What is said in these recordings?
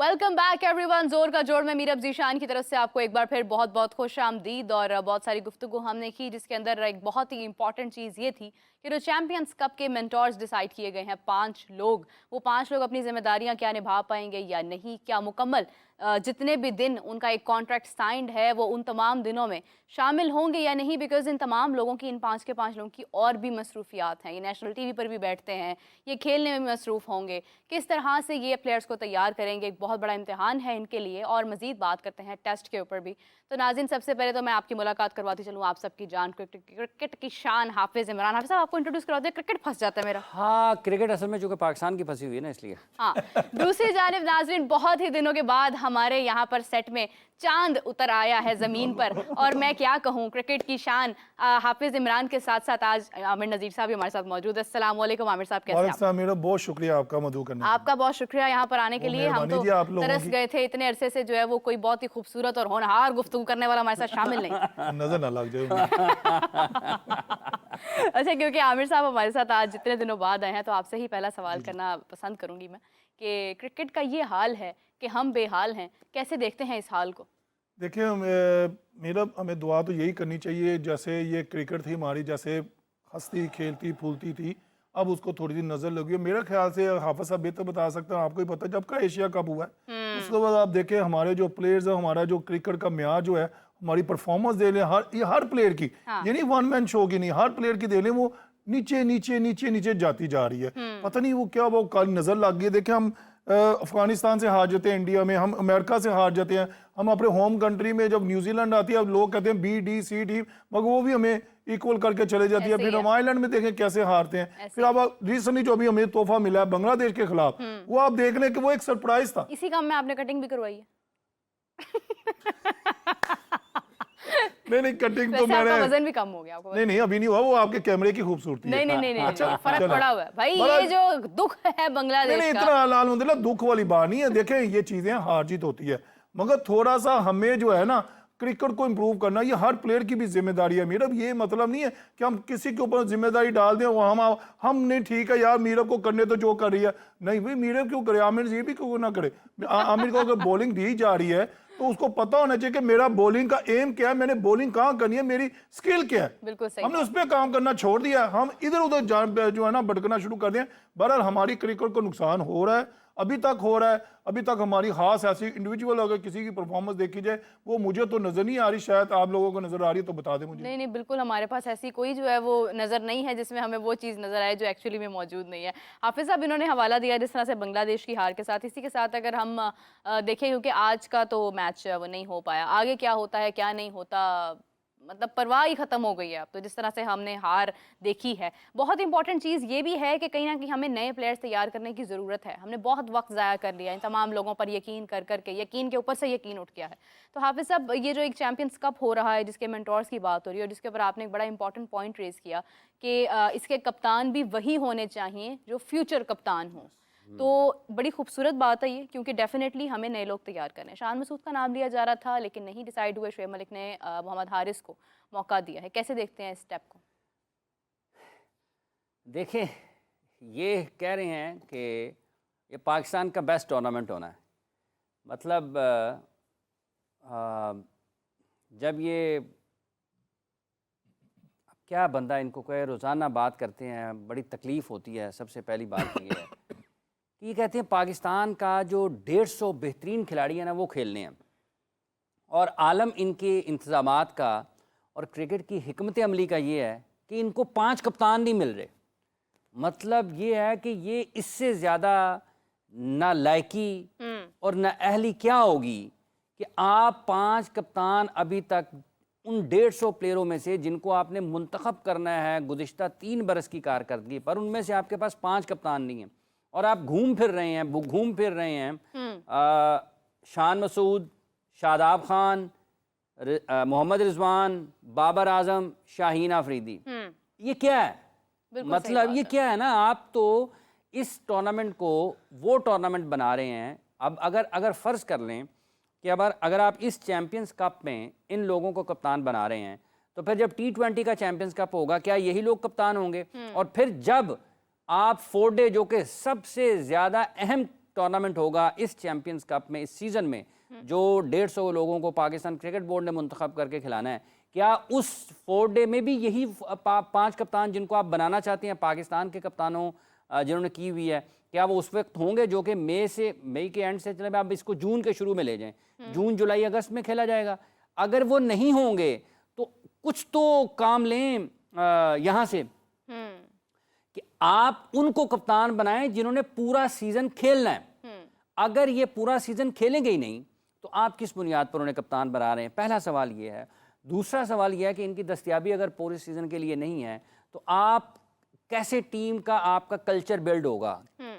Welcome back everyone. जोर का जोड़ में मीरब जीशान की तरफ से आपको एक बार फिर बहुत बहुत खुश आमदीद। और बहुत सारी गुफ्तगू हमने की जिसके अंदर एक बहुत ही इंपॉर्टेंट चीज़ ये थी कि जो चैंपियंस कप के मेंटोर्स डिसाइड किए गए हैं 5 लोग, वो 5 लोग अपनी जिम्मेदारियां क्या निभा पाएंगे या नहीं, क्या मुकम्मल जितने भी दिन उनका एक कॉन्ट्रैक्ट साइंड है वो उन तमाम दिनों में शामिल होंगे या नहीं। बिकॉज इन तमाम लोगों की, इन 5 के 5 लोगों की और भी मसरूफियात हैं। ये नेशनल टीवी पर भी बैठते हैं, ये खेलने में भी मसरूफ़ होंगे। किस तरह से ये प्लेयर्स को तैयार करेंगे, एक बहुत बड़ा इम्तिहान है इनके लिए। और मज़ीद बात करते हैं टेस्ट के ऊपर भी। तो नाज़रीन, सबसे पहले तो मैं आपकी मुलाकात करवाती चलूँ आप सबकी जान क्रिकेट की शान हाफिज़ इमरान। हाफिज़ साहब, आपको इंट्रोड्यूस करवाते हैं। क्रिकेट फंस जाता है मेरा। हाँ, क्रिकेट असल में जो कि पाकिस्तान की फंसी हुई है ना, इसलिए। हाँ, दूसरी जानिब नाज़रीन, बहुत ही दिनों के बाद हमारे यहाँ पर सेट में चांद उतर आया है ज़मीन पर। और मैं क्या कहूँ, क्रिकेट की शान हाफिज़ इमरान के साथ साथ आज आमिर नज़ीर साहब भी हमारे साथ मौजूद है। अस्सलाम वालेकुम आमिर साहब, कैसे हैं आप? मेरा बहुत शुक्रिया आपका मदू करने आपका बहुत शुक्रिया यहाँ पर आने के लिए। हम तो तरस गए थे, इतने अरसे से जो है वो कोई बहुत ही खूबसूरत और होनहार गुफ्तगू करने वाला हमारे साथ शामिल नहीं। नजर ना लग जाए। अच्छा, क्योंकि आमिर साहब हमारे साथ आज जितने दिनों बाद आए हैं तो आपसे ही पहला सवाल करना पसंद करूंगी मैं कि क्रिकेट का ये हाल है कि हम बेहाल हैं, कैसे देखते हैं इस हाल को? देखिए, मेरा हमें दुआ तो यही करनी चाहिए, जैसे ये क्रिकेट थी हमारी, जैसे हंसती खेलती फूलती थी, अब उसको थोड़ी सी नजर लगी है। मेरे ख्याल से हाफिज साहब बेहतर बता सकते हैं, आपको ही पता है जब का एशिया कप हुआ है उसके बाद आप देखें हमारे जो प्लेयर्स हैं, हमारा जो क्रिकेट का म्यार जो है, हमारी परफॉर्मेंस दे लें हर प्लेयर की, ये नहीं वन मैन शो की नहीं, हर प्लेयर की दे लें, वो नीचे नीचे नीचे नीचे जाती जा रही है। पता नहीं वो क्या, वो कल नजर लग गई। देखें, हम अफगानिस्तान से हार जाते हैं इंडिया में, हम अमेरिका से हार जाते हैं, हम अपने होम कंट्री में जब न्यूजीलैंड आती है, अब लोग कहते हैं बी डी सी टीम, मगर वो भी हमें इक्वल करके चले जाती है। फिर हम आयरलैंड में देखें कैसे हारते हैं। फिर अब रिसेंटली जो अभी हमें तोहफा मिला है बांग्लादेश के खिलाफ, वो आप देख लें कि वो एक सरप्राइज था। इसी काम में आपने कटिंग भी करवाई है। नहीं, कटिंग तो मैंने, वजन भी कम हो गया आपको? नहीं अभी नहीं हुआ, वो आपके कैमरे की खूबसूरती है। नहीं, अच्छा, फर्क पड़ा हुआ है भाई। ये जो दुख है बांग्लादेश का, इतना अल्हम्दुलिल्लाह दुख वाली बात नहीं है। देखें, ये चीजें हार जीत होती है, मगर थोड़ा सा हमें जो है ना क्रिकेट को इंप्रूव करना, ये हर प्लेयर की भी जिम्मेदारी है। मीरब, ये मतलब नहीं है कि हम किसी के ऊपर जिम्मेदारी डाल दें, वो हम नहीं, ठीक है यार मीरब को करने तो जो कर रही है, नहीं भाई मीरब क्यों करे, आमिर ये भी क्यों ना करे। आमिर को अगर बॉलिंग दी जा रही है तो उसको पता होना चाहिए कि मेरा बॉलिंग का एम क्या है, मैंने बॉलिंग कहाँ करनी है, मेरी स्किल क्या है। बिल्कुल सही। हमने उस पर काम करना छोड़ दिया, हम इधर उधर जो है ना भटकना शुरू कर दिया। बहरहाल हमारी क्रिकेट को नुकसान हो रहा है, अभी तक हो रहा है। अभी तक हमारी खास ऐसी इंडिविजुअल अगर किसी की परफॉर्मेंस देखी जाए, वो मुझे तो नजर नहीं आ रही, शायद आप लोगों को नजर आ रही है तो बता दें मुझे। नहीं, बिल्कुल हमारे पास ऐसी कोई जो है वो नज़र नहीं है जिसमें हमें वो चीज़ नज़र आए जो एक्चुअली में मौजूद नहीं है। हाफिज़ साहब, इन्होंने हवाला दिया जिस तरह से बांग्लादेश की हार के साथ, इसी के साथ अगर हम देखें, क्योंकि आज का तो मैच वो नहीं हो पाया, आगे क्या होता है क्या नहीं होता, मतलब परवाह ही खत्म हो गई है अब तो, जिस तरह से हमने हार देखी है। बहुत इंपॉर्टेंट चीज़ ये भी है कि कहीं ना कहीं हमें नए प्लेयर्स तैयार करने की ज़रूरत है। हमने बहुत वक्त ज़ाया कर लिया इन तमाम लोगों पर यकीन कर करके, यकीन के ऊपर से यकीन उठ गया है। तो हाफिज़ साहब, ये जो एक चैंपियंस कप हो रहा है जिसके मेंटोर्स की बात हो रही है और जिसके ऊपर आपने एक बड़ा इंपॉर्टेंट पॉइंट रेज़ किया कि इसके कप्तान भी वही होने चाहिए जो फ्यूचर कप्तान हो, तो बड़ी खूबसूरत बात है ये, क्योंकि डेफिनेटली हमें नए लोग तैयार करने हैं। शान मसूद का नाम लिया जा रहा था लेकिन नहीं डिसाइड हुए, शुएब मलिक ने मोहम्मद हारिस को मौका दिया है। कैसे देखते हैं इस स्टेप को? देखें, ये कह रहे हैं कि ये पाकिस्तान का बेस्ट टूर्नामेंट होना है। मतलब जब ये क्या बंदा इनको कहे, रोज़ाना बात करते हैं, बड़ी तकलीफ़ होती है। सबसे पहली बात तो ये है कि ये कहते हैं पाकिस्तान का जो 150 बेहतरीन खिलाड़ी हैं ना, वो खेलने हैं, और आलम इनके इंतज़ामात का और क्रिकेट की हिकमत अमली का ये है कि इनको 5 कप्तान नहीं मिल रहे। मतलब ये है कि ये इससे ज़्यादा ना लायकी और ना अहली क्या होगी कि आप 5 कप्तान अभी तक उन 150 प्लेयरों में से जिनको आपने मुंतखब करना है गुज़िश्ता 3 बरस की कारकर्दगी पर, उनमें से आपके पास 5 कप्तान नहीं हैं और आप घूम फिर रहे हैं शान मसूद, शादाब खान, मोहम्मद रिजवान, बाबर आजम, शाहीन आफरीदी। ये क्या है? मतलब ये क्या है ना, आप तो इस टूर्नामेंट को वो टूर्नामेंट बना रहे हैं। अब अगर फ़र्ज़ कर लें कि अगर आप इस चैम्पियंस कप में इन लोगों को कप्तान बना रहे हैं, तो फिर जब T20 का चैम्पियंस कप होगा, क्या यही लोग कप्तान होंगे? और फिर जब आप 4 डे जो कि सबसे ज़्यादा अहम टूर्नामेंट होगा इस चैंपियंस कप में, इस सीज़न में, जो 150 लोगों को पाकिस्तान क्रिकेट बोर्ड ने मुंतखब करके खिलाना है, क्या उस 4 डे में भी यही 5 कप्तान जिनको आप बनाना चाहते हैं पाकिस्तान के कप्तानों जिन्होंने की हुई है, क्या वो उस वक्त होंगे जो कि मई के एंड से, चले आप इसको जून के शुरू में ले जाएं, जून जुलाई अगस्त में खेला जाएगा? अगर वो नहीं होंगे तो कुछ तो काम लें यहाँ से कि आप उनको कप्तान बनाएं जिन्होंने पूरा सीजन खेलना है। अगर ये पूरा सीजन खेलेंगे ही नहीं तो आप किस बुनियाद पर उन्हें कप्तान बना रहे हैं? पहला सवाल ये है। दूसरा सवाल यह है कि इनकी दस्तयाबी अगर पूरे सीजन के लिए नहीं है तो आप कैसे टीम का आपका कल्चर बिल्ड होगा?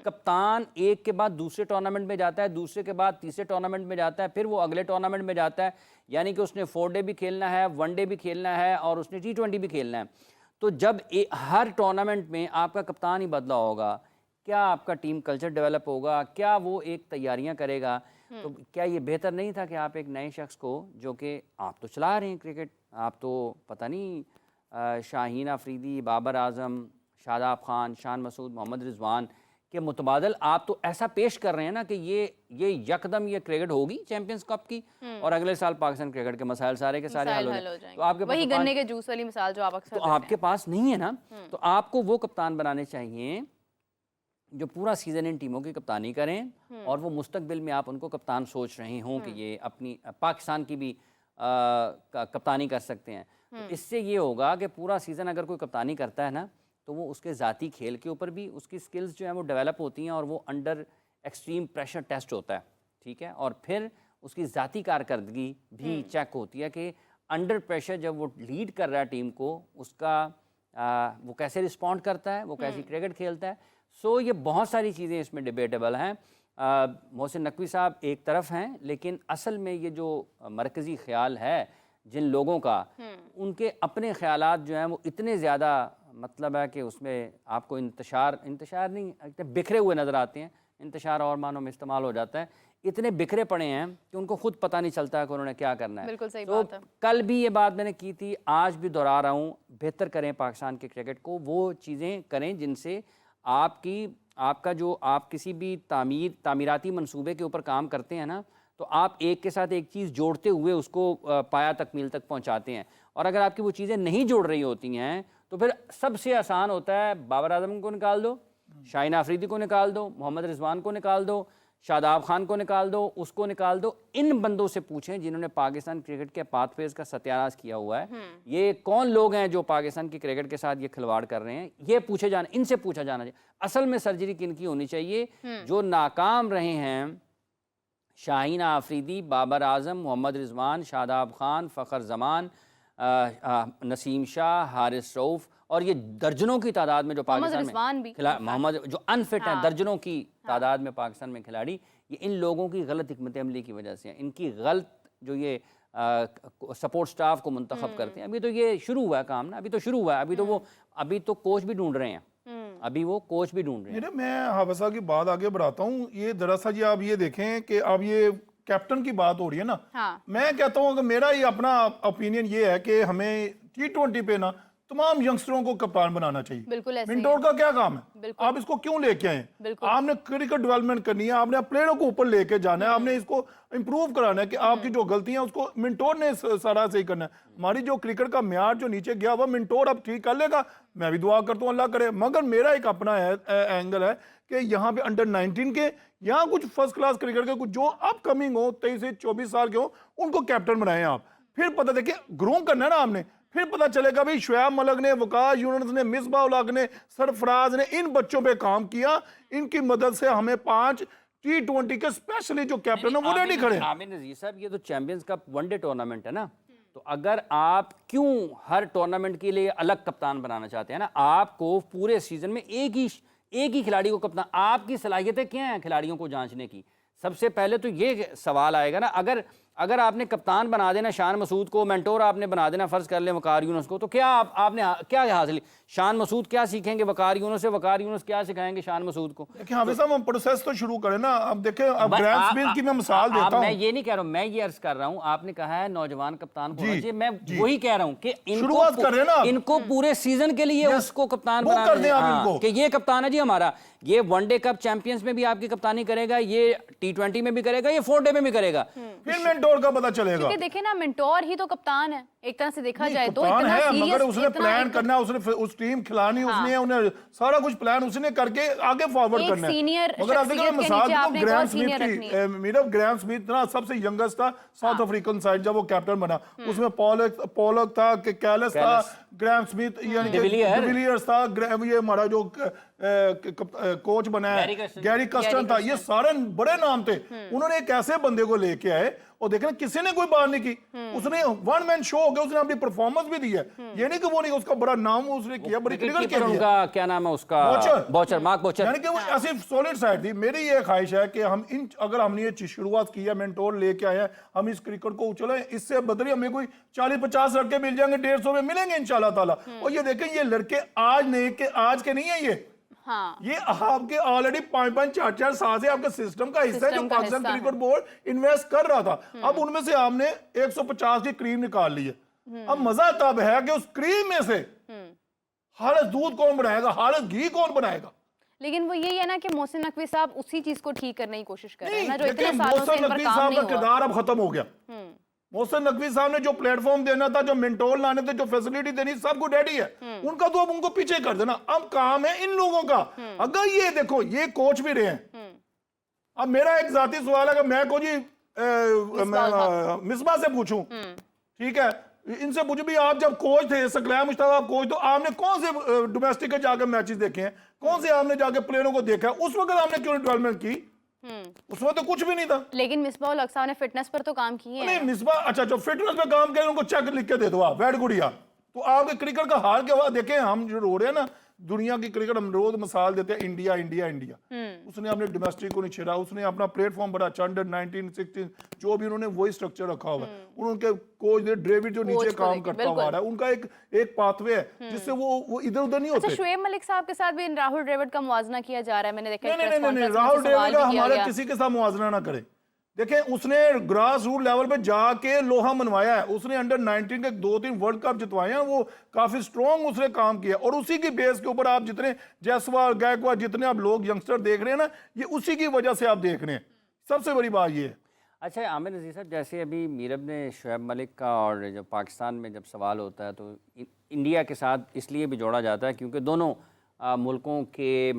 कप्तान एक के बाद दूसरे टूर्नामेंट में जाता है, दूसरे के बाद तीसरे टूर्नामेंट में जाता है, फिर वो अगले टूर्नामेंट में जाता है, यानी कि उसने 4 डे भी खेलना है, 1 डे भी खेलना है और उसने T20 भी खेलना है। तो जब हर टूर्नामेंट में आपका कप्तान ही बदला होगा, क्या आपका टीम कल्चर डेवलप होगा? क्या वो एक तैयारियां करेगा? तो क्या ये बेहतर नहीं था कि आप एक नए शख्स को, जो कि आप तो चला रहे हैं क्रिकेट, आप तो पता नहीं शाहीन अफरीदी, बाबर आजम, शादाब खान, शान मसूद, मोहम्मद रिजवान के मुतबादल आप तो ऐसा पेश कर रहे हैं ना कि ये यकदम ये क्रिकेट होगी चैंपियंस कप की और अगले साल पाकिस्तान क्रिकेट के मसाइल सारे के सारे हल हो जाएंगे। तो आपके वही गन्ने के जूस वाली मिसाल जो आप अक्सर तो आपके पास नहीं है ना, तो आपको वो कप्तान बनाने चाहिए जो पूरा सीजन इन टीमों की कप्तानी करें और वो मुस्तकबिल में आप उनको कप्तान सोच रहे हों कि ये अपनी पाकिस्तान की भी कप्तानी कर सकते हैं। तो इससे ये होगा कि पूरा सीज़न अगर कोई कप्तानी करता है ना तो वो उसके ज़ाती खेल के ऊपर भी उसकी स्किल्स जो हैं वो डेवलप होती हैं और वो अंडर एक्सट्रीम प्रेशर टेस्ट होता है, ठीक है, और फिर उसकी ज़ाती कारकर्दगी भी चेक होती है कि अंडर प्रेशर जब वो लीड कर रहा है टीम को, उसका वो कैसे रिस्पॉन्ड करता है, वो कैसी क्रिकेट खेलता है। सो ये बहुत सारी चीज़ें इसमें डिबेटेबल हैं। मोहसिन नकवी साहब एक तरफ हैं, लेकिन असल में ये जो मरकज़ी ख्याल है जिन लोगों का, उनके अपने ख्यालात जो हैं वो इतने ज़्यादा मतलब है कि उसमें आपको इंतशार नहीं, इतने बिखरे हुए नज़र आते हैं। इंतशार और मानों में इस्तेमाल हो जाता है, इतने बिखरे पड़े हैं कि उनको खुद पता नहीं चलता है कि उन्होंने क्या करना है। बिल्कुल सही तो बात है। कल भी ये बात मैंने की थी, आज भी दोहरा रहा हूँ, बेहतर करें पाकिस्तान के क्रिकेट को, वो चीज़ें करें जिनसे आपका जो आप किसी भी तामीराती मंसूबे के ऊपर काम करते हैं ना, तो आप एक के साथ एक चीज़ जोड़ते हुए उसको पाया तकमील तक पहुंचाते हैं। और अगर आपकी वो चीज़ें नहीं जोड़ रही होती हैं तो फिर सबसे आसान होता है बाबर आजम को निकाल दो, शाहीन अफरीदी को निकाल दो, मोहम्मद रिजवान को निकाल दो, शादाब खान को निकाल दो, उसको निकाल दो। इन बंदों से पूछें जिन्होंने पाकिस्तान क्रिकेट के पाथवेज का सत्यानाश किया हुआ है, ये कौन लोग हैं जो पाकिस्तान की क्रिकेट के साथ ये खिलवाड़ कर रहे हैं, ये इनसे पूछा जाना चाहिए असल में सर्जरी किनकी होनी चाहिए। जो नाकाम रहे हैं शाहीन अफरीदी, बाबर आजम, मोहम्मद रिजवान, शादाब खान, फ़खर जमान, नसीम शाह, हारिस रऊफ और ये दर्जनों की तादाद में जो पाकिस्तान में मोहम्मद जो अनफिट हैं, दर्जनों की तादाद में पाकिस्तान में खिलाड़ी, ये इन लोगों की गलत हिकमत अमली की वजह से हैं। इनकी गलत जो ये सपोर्ट स्टाफ को मुंतखब करते हैं। अभी तो ये शुरू हुआ है काम ना, अभी तो शुरू हुआ है, अभी तो कोच भी ढूंढ रहे हैं, अभी वो कोच भी ढूंढ रहे हैं। मैं हाफिज़ साहब की बात आगे बढ़ाता हूँ। ये दरअसल जी आप ये देखें कि अब ये कैप्टन की बात हो रही है ना, मैं कहता हूँ कि मेरा ये अपना ओपिनियन ये है कि हमें T20 पे ना तमाम यंगस्टरों को कप्तान बनाना चाहिए। बिल्कुल ऐसे मिंटोर का क्या काम है? आप इसको क्यों लेके आए? आपने क्रिकेट डेवलपमेंट करनी है, आपने प्लेयरों को ऊपर लेके जाना है, आपने इसको इंप्रूव कराना है कि आपकी जो गलतियां उसको मिंटोर ने सारा सही करना है। हमारी जो क्रिकेट का म्यार जो नीचे गया हुआ मिंटोर अब ठीक कर लेगा, मैं भी दुआ करता हूँ अल्लाह करे। मगर मेरा एक अपना एंगल है कि यहाँ पे अंडर 19 के यहाँ कुछ फर्स्ट क्लास क्रिकेट के कुछ जो अपकमिंग हो 23 से 24 साल के हो, उनको कैप्टन बनाए आप। फिर पता देखिए ग्रूम करना है ना आपने, फिर पता चलेगा भाई शुएब मलिक ने, वकास यूनुस ने, मिसबाह उल हक ने, सरफराज ने इन बच्चों पे काम किया। इनकी मदद से हमें 5 T20 के स्पेशली जो कैप्टन है वो रेडी खड़े। आमिर नज़ीर साहब, ये तो चैंपियंस कप 1 डे टूर्नामेंट है ना, तो अगर आप क्यों हर टूर्नामेंट के लिए अलग कप्तान बनाना चाहते हैं ना, आपको पूरे सीजन में एक ही खिलाड़ी को कप्तान, आपकी सलाहियतें क्या हैं खिलाड़ियों को जांचने की? सबसे पहले तो ये सवाल आएगा ना, अगर अगर आपने कप्तान बना देना शान मसूद को, मेंटोर आपने बना देना फर्ज कर लें वकार यूनुस को, तो क्या आपने क्या हासिल? शान मसूद क्या सीखेंगे वकार यूनुस से? वकार यूनुस क्या सिखाएंगे शान मसूद को? देखिए हाफिज साहब, हम प्रोसेस तो शुरू करें ना। अब देखें, अब ग्रैंड स्मिथ की मैं मिसाल देता हूं। मैं ये नहीं कह रहा हूं, मैं ये अर्ज कर रहा हूं, आपने कहा है नौजवान कप्तान को होना चाहिए, मैं वही कह रहा हूं कि शुरुआत करें ना, इनको पूरे सीजन के लिए उसको कप्तान वो कर दें आप इनको कि ये कप्तान है जी हमारा, ये वनडे कप चैंपियंस में भी आपकी कप्तानी करेगा, ये T20 में भी करेगा, ये 4 डे में भी करेगा। फिर मेंटोर का पता चलेगा। क्योंकि देखे ना, मेंटोर ही तो कप्तान है एक तरह से देखा जाए तो। कप्तान इतना है, serious, मगर उसने इतना प्लान करना, उसने उस टीम खिलानी, उसने उन्हें सारा कुछ प्लान उसने करके आगे फॉरवर्ड करना है। सीनियर मगर आप देखो मिसाल तो ग्राहम स्मिथ की, मेरा ग्राहम स्मिथ ना सबसे यंगेस्ट था साउथ अफ्रीकन साइड जब वो कैप्टन बना, उसमें पॉलक था, कैलस था, ग्राहम स्मिथ यानी डिविलियर्स था, ये हमारा जो कोच बना है गैरी कस्टन था, ये सारे बड़े नाम थे। उन्होंने एक ऐसे बंदे को लेके आए और देखना किसी ने कोई बात नहीं की, उसने वन मैन शो हो गया, उसने अपनी परफॉर्मेंस भी दी है। ये नहीं कि वो नहीं, उसका बड़ा नाम उसने किया, बड़ी क्रिकेट के लिए। उनका क्या नाम है उसका? बॉचर, मार्क बॉचर। यानी कि वो ऐसी सॉलिड साइड थी। मेरी ये ख्वाहिश है कि हम अगर हमने ये शुरुआत की है, मेंटोर लेके आए हैं, हम इस क्रिकेट को चले, इससे बदले हमें कोई 40-50 लड़के मिल जाएंगे, 150 में मिलेंगे इंशाल्लाह ताला। और ये देखें, ये लड़के आज के नहीं है, ये आपके ऑलरेडी 5-5, 4-4 साल से आपके सिस्टम का हिस्सा है, जो पाकिस्तान क्रिकेट बोर्ड इन्वेस्ट कर रहा था। अब उनमें से आपने 150 की क्रीम निकाल ली है। अब मजा तब है कि उस क्रीम में से खालिस दूध कौन बनाएगा, खालिस घी कौन बनाएगा। लेकिन वो यही है ना कि मोहसिन नकवी साहब उसी चीज को ठीक करने की कोशिश कर रहे हैं ना, जो देखिए, इतने सालों से इन पर नकवी काम साहब नहीं का हुआ। किरदार अब खत्म हो गया। मोहसिन नकवी साहब ने जो प्लेटफॉर्म देना था, जो मेंटोर लाने थे, जो फैसिलिटी देनी, सब कुछ रेडी है। उनका तो अब उनको पीछे कर देना। अब काम है इन लोगों का। अगर ये देखो, ये कोच भी रहे हैं। अब मेरा एक जाती सवाल है कि मैं को जी मिसबा से पूछूं, ठीक है, इनसे पूछूं भी, आप जब कोच थे, सकलैम मुश्ताक आप कोच, तो आपने कौन से डोमेस्टिक के जाकर मैचेस देखे हैं, कौन से आपने जाके प्लेयरों को देखा है? उस वक्त आपने क्यों डेवलपमेंट की? उसमें तो कुछ भी नहीं था। लेकिन मिसबा उल हक साहब ने फिटनेस पर तो काम किए हैं। नहीं, मिसबा, अच्छा, जो फिटनेस पे काम करे उनको चेक लिख के दे दो आप, वेरी गुड यार। तो आपके क्रिकेट का हाल क्या हुआ देखें। हम जो रो रहे हैं ना, दुनिया की क्रिकेट हम रोज मिसाल देते हैं, इंडिया इंडिया इंडिया। उसने अपने डोमेस्टिक को नहीं छेड़ा, उसने अपना प्लेटफॉर्म बड़ा अच्छा, अंडर 19, 16 जो भी उन्होंने वही स्ट्रक्चर रखा हुआ है। उनके कोच ड्रेविड जो नीचे काम करता हुआ है, उनका एक पाथवे है जिससे वो इधर उधर नहीं होते। शोएब मलिक साहब के साथ भी राहुल द्रविड़ का मुवाजना किया जा रहा है, मैंने देखा। नहीं, राहुल द्रविड़ हमारे किसी के साथ मुवाजना ना करे। देखें, उसने ग्रास रूट लेवल पे जाके लोहा मनवाया है। उसने अंडर 19 के 2-3 वर्ल्ड कप जितवाए हैं, वो काफी स्ट्रॉन्ग उसने काम किया। और उसी की बेस के ऊपर आप जितने जायसवाल, गायकवाड, जितने आप लोग यंगस्टर देख रहे हैं ना, ये उसी की वजह से आप देख रहे हैं। सबसे बड़ी बात ये है। अच्छा आमिर नज़ीर साहब, जैसे अभी मीरब ने शोएब मलिक का, और जब पाकिस्तान में जब सवाल होता है तो इंडिया के साथ इसलिए भी जोड़ा जाता है क्योंकि दोनों मुल्कों के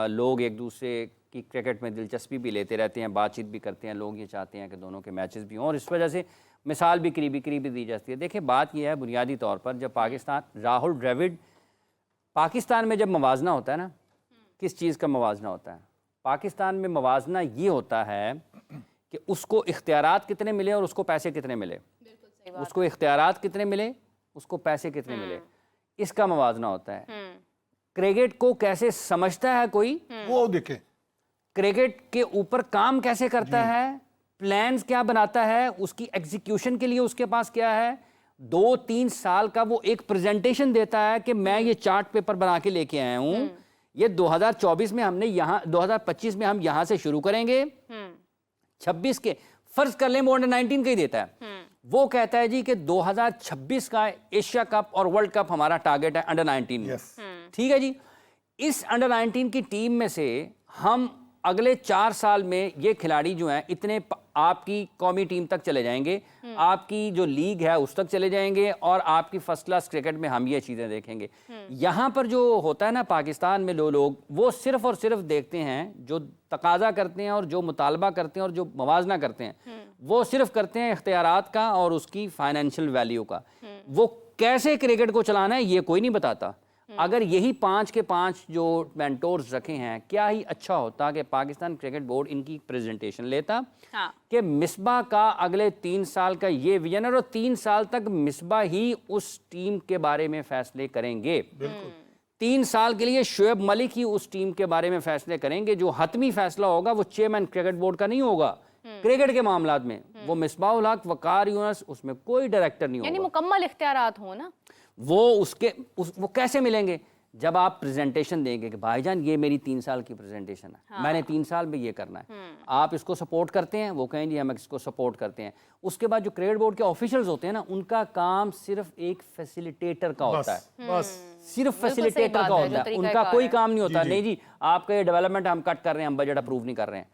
लोग एक दूसरे की क्रिकेट में दिलचस्पी भी लेते रहते हैं, बातचीत भी करते हैं। लोग ये चाहते हैं कि दोनों के मैचेस भी हों, और इस वजह से मिसाल भी करीबी दी जाती है। देखिए, बात यह है बुनियादी तौर पर, जब पाकिस्तान, राहुल द्रविड़, पाकिस्तान में जब मवाजना होता है ना, किस चीज़ का मवाजना होता है? पाकिस्तान में मवाजना ये होता है कि उसको इख्तियारात कितने मिले और उसको पैसे कितने मिले। उसको इख्तियारात कितने मिले, उसको पैसे कितने मिले, इसका मवाजना होता है। क्रिकेट को कैसे समझता है कोई, वो देखे, क्रिकेट के ऊपर काम कैसे करता है, प्लान्स क्या बनाता है, उसकी एग्जीक्यूशन के लिए उसके पास क्या है, 2-3 साल का वो एक प्रेजेंटेशन देता है कि मैं ये चार्ट पेपर बना के लेके आया हूं, ये 2024 में हमने यहाँ, 2025 में हम यहां से शुरू करेंगे, 26 के फर्ज कर लें, वो अंडर 19 का ही देता है। वो कहता है जी कि 2026 का एशिया कप और वर्ल्ड कप हमारा टारगेट है अंडर 19 में। ठीक है जी, इस अंडर 19 की टीम में से हम अगले 4 साल में ये खिलाड़ी जो हैं इतने आपकी कौमी टीम तक चले जाएंगे, आपकी जो लीग है उस तक चले जाएंगे, और आपकी फर्स्ट क्लास क्रिकेट में हम ये चीज़ें देखेंगे। यहाँ पर जो होता है ना पाकिस्तान में, लोग वो सिर्फ और सिर्फ देखते हैं, जो तकाजा करते हैं और जो मुतालबा करते हैं और जो मवाजना करते हैं, वो सिर्फ करते हैं इख्तियारात का और उसकी फाइनेंशियल वैल्यू का। वो कैसे क्रिकेट को चलाना है ये कोई नहीं बताता। अगर यही 5 के 5 जो मेंटोर्स रखे हैं, क्या ही अच्छा होता कि पाकिस्तान क्रिकेट बोर्ड इनकी प्रेजेंटेशन लेता कि मिसबा का अगले 3 साल का ये विजन है, और 3 साल तक मिसबा ही उस टीम के बारे में फैसले करेंगे। 3 साल के लिए शोएब मलिक ही उस टीम के बारे में फैसले करेंगे। जो हतमी फैसला होगा वो चेयरमैन क्रिकेट बोर्ड का नहीं होगा क्रिकेट के मामलात में, वो मिसबाहुल हक, वकार यूनुस, उसमें कोई डायरेक्टर नहीं यानी होगा। मुकम्मल इख्तियारात हो ना। वो कैसे मिलेंगे? जब आप प्रेजेंटेशन देंगे कि भाईजान ये मेरी 3 साल की प्रेजेंटेशन है, मैंने 3 साल में ये करना है, आप इसको सपोर्ट करते हैं, वो कहें जी हम इसको सपोर्ट करते हैं। उसके बाद जो क्रिकेट बोर्ड के ऑफिशियल्स होते हैं ना, उनका काम सिर्फ एक फैसिलिटेटर का होता है, बस सिर्फ बिल्कुल सही फैसिलिटेटर बात का है, होता जो है, उनका तरीकाकार कोई है। काम नहीं होता। नहीं जी आपका ये डेवलपमेंट हम कट कर रहे हैं, हम बजट अप्रूव नहीं कर रहे हैं,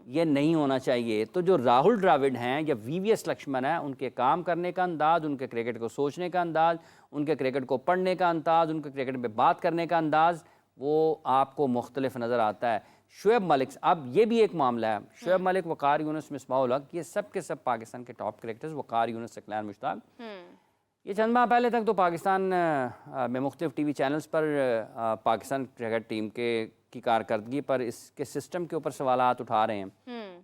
ये नहीं होना चाहिए। तो जो राहुल द्रविड़ हैं या वीवीएस लक्ष्मण है, उनके काम करने का अंदाज, उनके क्रिकेट को सोचने का अंदाज, उनके क्रिकेट को पढ़ने का अंदाज, उनके क्रिकेट में बात करने का अंदाज, वो आपको मुख्तलिफ नज़र आता है। शुएब मलिक, अब ये भी एक मामला है, शुएब मलिक, वकार यूनुस, मिसबाहुल हक, ये सब के सब पाकिस्तान के टॉप क्रिकेटर्स, वकार यूनुस, सकलैन मुश्ताक, ये चंद माह पहले तक तो पाकिस्तान में मुख्तलिफ टीवी चैनल्स पर पाकिस्तान क्रिकेट टीम की कारकर्दगी पर इसके सिस्टम के ऊपर सवालात उठा रहे हैं,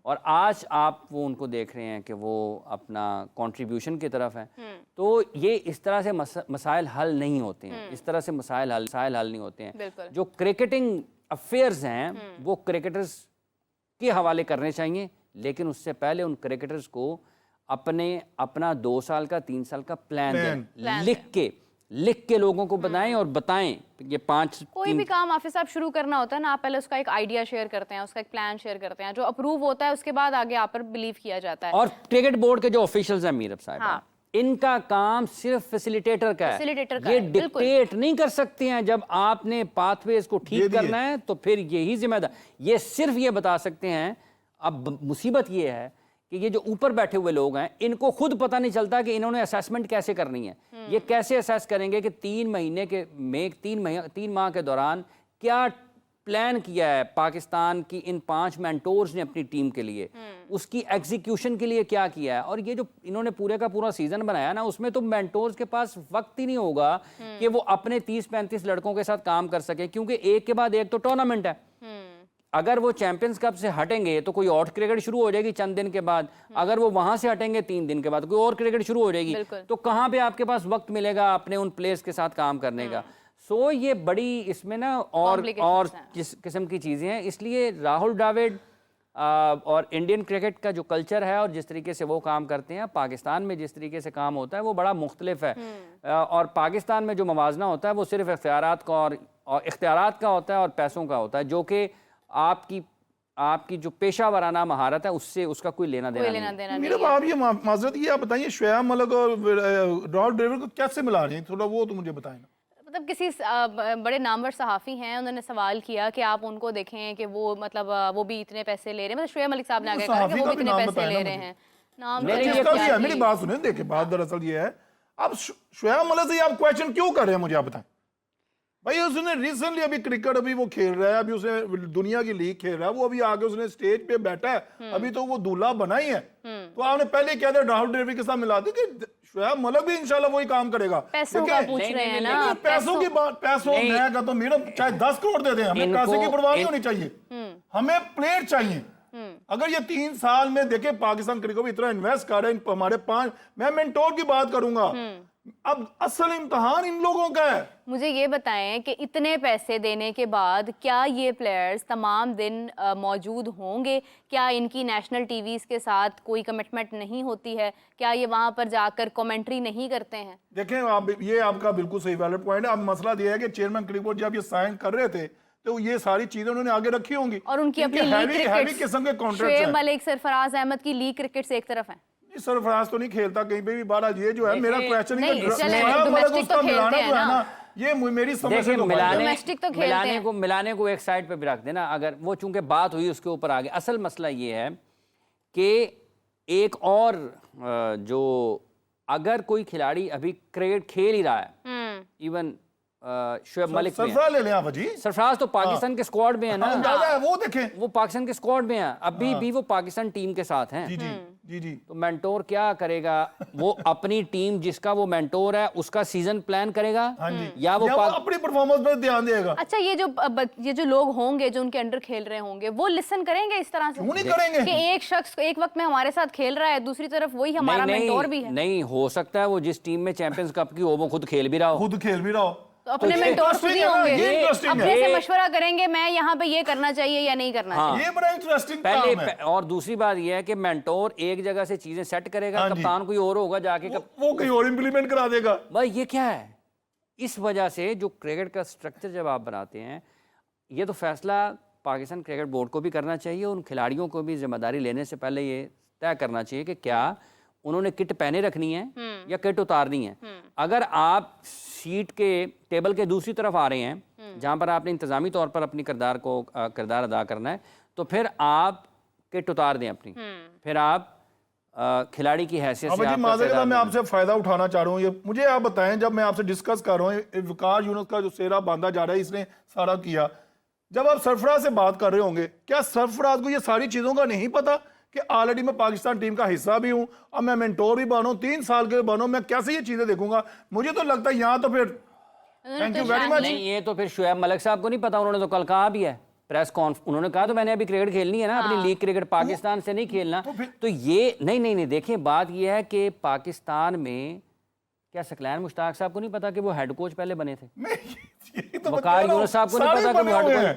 और आज आप वो उनको देख रहे हैं कि वो अपना कंट्रीब्यूशन की तरफ है। तो ये इस तरह से मसाइल हल नहीं होते हैं, इस तरह से मसाइल हल नहीं होते हैं। बिल्कुल। जो क्रिकेटिंग अफेयर्स हैं वो क्रिकेटर्स के हवाले करने चाहिए, लेकिन उससे पहले उन क्रिकेटर्स को अपना 2 साल का 3 साल का प्लान दें, लिख के लोगों को बताएं और बताएं ये 5 कोई भी काम हाफिज साहब शुरू करना होता है ना, आप पहले उसका एक आइडिया शेयर करते हैं, उसका एक प्लान शेयर करते हैं, जो अप्रूव होता है उसके बाद आगे आप पर बिलीव किया जाता है। और क्रिकेट बोर्ड के जो ऑफिशियल्स हैं मीरब साहब, हाँ। इनका काम सिर्फ फैसिलिटेटर का फैसिलिटेटर का ये है, बिल्कुल। डिक्टेट नहीं कर सकते हैं। जब आपने पाथवेज को ठीक करना है तो फिर यही जिम्मेदार, ये सिर्फ ये बता सकते हैं। अब मुसीबत ये है कि ये जो ऊपर बैठे हुए लोग हैं, इनको खुद पता नहीं चलता कि इन्होंने असेसमेंट कैसे करनी है। ये कैसे असेस करेंगे कि 3 माह के दौरान क्या प्लान किया है पाकिस्तान की इन 5 मेंटोर्स ने अपनी टीम के लिए, उसकी एग्जीक्यूशन के लिए क्या किया है। और ये जो इन्होंने पूरे का पूरा सीजन बनाया ना, उसमें तो मेंटोर्स के पास वक्त ही नहीं होगा कि वो अपने 30-35 लड़कों के साथ काम कर सके, क्योंकि एक के बाद एक तो टूर्नामेंट है। अगर वो चैंपियंस कप से हटेंगे तो कोई और क्रिकेट शुरू हो जाएगी चंद दिन के बाद, अगर वो वहां से हटेंगे 3 दिन के बाद कोई और क्रिकेट शुरू हो जाएगी, तो कहां पे आपके पास वक्त मिलेगा अपने उन प्लेयर्स के साथ काम करने का। सो ये बड़ी इसमें ना और किस किस्म की चीज़ें हैं। इसलिए राहुल द्रविड़ और इंडियन क्रिकेट का जो कल्चर है और जिस तरीके से वो काम करते हैं, पाकिस्तान में जिस तरीके से काम होता है वो बड़ा मुख्तलिफ है। और पाकिस्तान में जो मवाजना होता है वो सिर्फ इख्तियारात का होता है और पैसों का होता है, जो कि आपकी जो पेशा वराना महारत है उससे उसका कोई लेना देना नहीं। मेरे आप ये माजरत ये आप बताइए, शुएब मलिक और राहुल द्रविड़ को कैसे मिला रहे हैं, थोड़ा वो तो मुझे बताएं ना। मतलब किसी बड़े नामवर सहाफ़ी हैं, उन्होंने सवाल किया कि आप उनको देखें कि वो मतलब वो भी इतने पैसे ले रहे हैं, मतलब शुएब मलिक साहब ने आगे कहा कि वो भी इतने पैसे ले रहे हैं। नाम मेरी बात सुने, देखिए बात दरअसल ये है, अब शुएब मलिक से आप क्वेश्चन क्यों कर रहे हैं मुझे आप बताएं भाई। उसने रिसेंटली अभी क्रिकेट अभी वो खेल रहा है, अभी उसने दुनिया की लीग खेल रहा है, वो अभी आगे उसने स्टेज पे बैठा है, अभी तो वो दूल्हा बना ही है। तो आपने पहले कह दिया राहुल द्रविड़ के साथ मिला दी कि शुएब मलिक भी इंशाल्लाह वही काम करेगा। पैसों का पूछ रहे हैं ना, पैसों की बात, पैसों का तो मेरा चाहे 10 करोड़ दे दें, हमें पैसे की परवाह नहीं होनी चाहिए, हमें प्लेयर चाहिए। अगर ये 3 साल में देखे पाकिस्तान क्रिकेट में इतना इन्वेस्ट कर रहे हैं, हमारे 5 मैं मेंटोर की बात करूंगा, अब असल इम्तिहान इन लोगों का है। मुझे ये बताएं कि इतने पैसे देने के बाद क्या ये प्लेयर्स तमाम दिन मौजूद होंगे? क्या इनकी नेशनल टीवीज़ के साथ कोई कमिटमेंट नहीं होती है? क्या ये वहां पर जाकर कमेंट्री नहीं करते हैं? देखें आप, ये आपका बिल्कुल सही वैलिड पॉइंट है। अब मसला ये है कि चेयरमैन क्रिकेट बोर्ड जब ये साइन कर रहे थे तो ये सारी चीजें उन्होंने आगे रखी होंगी, और उनकी अपनी लीग क्रिकेट, किस्म के कॉन्ट्रैक्ट शुएब मलिक, सरफराज अहमद की लीग क्रिकेट से एक तरफ है। सरफराज तो नहीं खेलता कहीं पे भी बाहर। ये जो है मेरा क्वेश्चन नहीं, चले, डोमेस्टिक तो खेलते हैं ना, ये मेरी समझ से मिलाने को एक साइड पे भी रख देना। अगर वो चूंकि बात हुई उसके ऊपर आगे, असल मसला ये है कि एक और जो अगर कोई खिलाड़ी अभी क्रिकेट खेल ही रहा है, इवन शुएब मलिक सरफराज ले लें आप जी, सरफराज तो पाकिस्तान के स्क्वाड में है ना, वो देखें, वो पाकिस्तान के स्क्वाड में है, अभी भी वो पाकिस्तान टीम के साथ हैं। जी। तो मेंटोर क्या करेगा? वो अपनी टीम जिसका वो मेंटोर है उसका सीजन प्लान करेगा, या वो अपनी परफॉर्मेंस पर ध्यान देगा। अच्छा, ये जो लोग होंगे जो उनके अंडर खेल रहे होंगे, वो लिसन करेंगे इस तरह से? क्यों नहीं करेंगे कि एक शख्स एक वक्त में हमारे साथ खेल रहा है, दूसरी तरफ वही हमारा मेंटोर भी है। नहीं हो सकता है वो जिस टीम में चैंपियंस कप की हो वो खुद खेल भी रहा हो। तो तो अपने ये मेंटोर खुद ही होंगे, ये interesting अपने है। से मशवरा करेंगे मैं यहाँ पे ये करना चाहिए या नहीं करना चाहिए। ये बड़ा इंटरेस्टिंग पहले काम है। और दूसरी बात यह है कि मेंटोर एक जगह से चीजें सेट करेगा, हाँ जी। कप्तान कोई और होगा जाके वो कहीं और इंप्लीमेंट करा देगा। भाई ये क्या है। इस वजह से जो क्रिकेट का स्ट्रक्चर जब आप बनाते हैं, ये तो फैसला पाकिस्तान क्रिकेट बोर्ड को भी करना चाहिए, उन खिलाड़ियों को भी जिम्मेदारी लेने से पहले ये तय करना चाहिए कि क्या उन्होंने किट पहने रखनी है या किट उतारनी है। अगर आप सीट के टेबल के दूसरी तरफ आ रहे हैं जहां पर आपने इंतजामी तौर पर अपनी किरदार अदा करना है, तो फिर आप किट उतार दें अपनी, फिर आप खिलाड़ी की हैसियत से जी आपका माज़रत किरदार मैं निभाएं। आपसे फायदा उठाना चाह रहा हूँ। ये मुझे आप बताएं, जब मैं आपसे डिस्कस कर रहा हूँ, ये वकार यूनुस का जो सेहरा बांधा जा रहा है, इसने सारा किया, जब आप सरफराज से बात कर रहे होंगे, क्या सरफराज को ये सारी चीजों का नहीं पता कि ऑलरेडी मैं पाकिस्तान टीम का हिस्सा भी हूं, अब मैं मेंटोर भी बनो, 3 साल के बनो, मैं कैसे ये चीजें देखूंगा? मुझे तो लगता है यहाँ तो फिर थैंक यू वेरी मच। नहीं, ये तो फिर शुएब मलिक साहब को नहीं पता, उन्होंने तो कल कहा भी है प्रेस कॉन्फ्रेंस, उन्होंने कहा तो मैंने अभी क्रिकेट खेलनी है ना, अपनी लीग क्रिकेट पाकिस्तान से नहीं खेलना। तो ये नहीं देखें, बात ये है कि पाकिस्तान में क्या सकलैन मुश्ताक साहब को नहीं पता कि वो हेड कोच पहले बने थे? वकार यूनुस साहब को नहीं पता कि वो हेड कोच,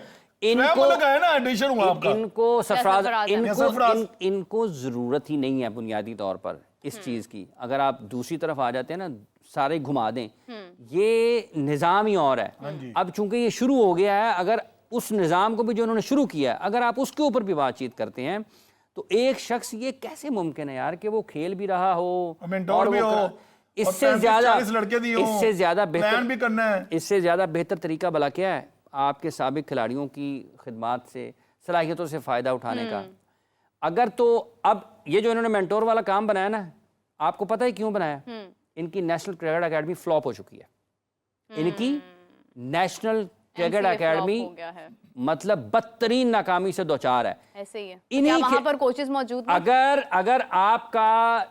इनको जरूरत ही नहीं है बुनियादी तौर पर इस चीज की। अगर आप दूसरी तरफ आ जाते हैं ना, सारे घुमा दें, ये निज़ाम ही और है। अब चूंकि ये शुरू हो गया है, अगर उस निज़ाम को भी जो उन्होंने शुरू किया है, अगर आप उसके ऊपर भी बातचीत करते हैं, तो एक शख्स, ये कैसे मुमकिन है यार कि वो खेल भी रहा हो और वो इससे ज्यादा बेहतर तरीका भला क्या है आपके साबिक खिलाड़ियों की खिदमात से, सलाहियतों से फ़ायदा उठाने का? अगर तो अब ये जो इन्होंने मेंटोर वाला काम बनाया ना, आपको पता है क्यों बनाया? इनकी नेशनल क्रिकेट एकेडमी फ्लॉप हो चुकी है। इनकी नेशनल क्रिकेट एकेडमी मतलब बदतरीन नाकामी से दो चार है। ऐसे ही है। क्या वहां पर कोचेस मौजूद हैं? अगर आपका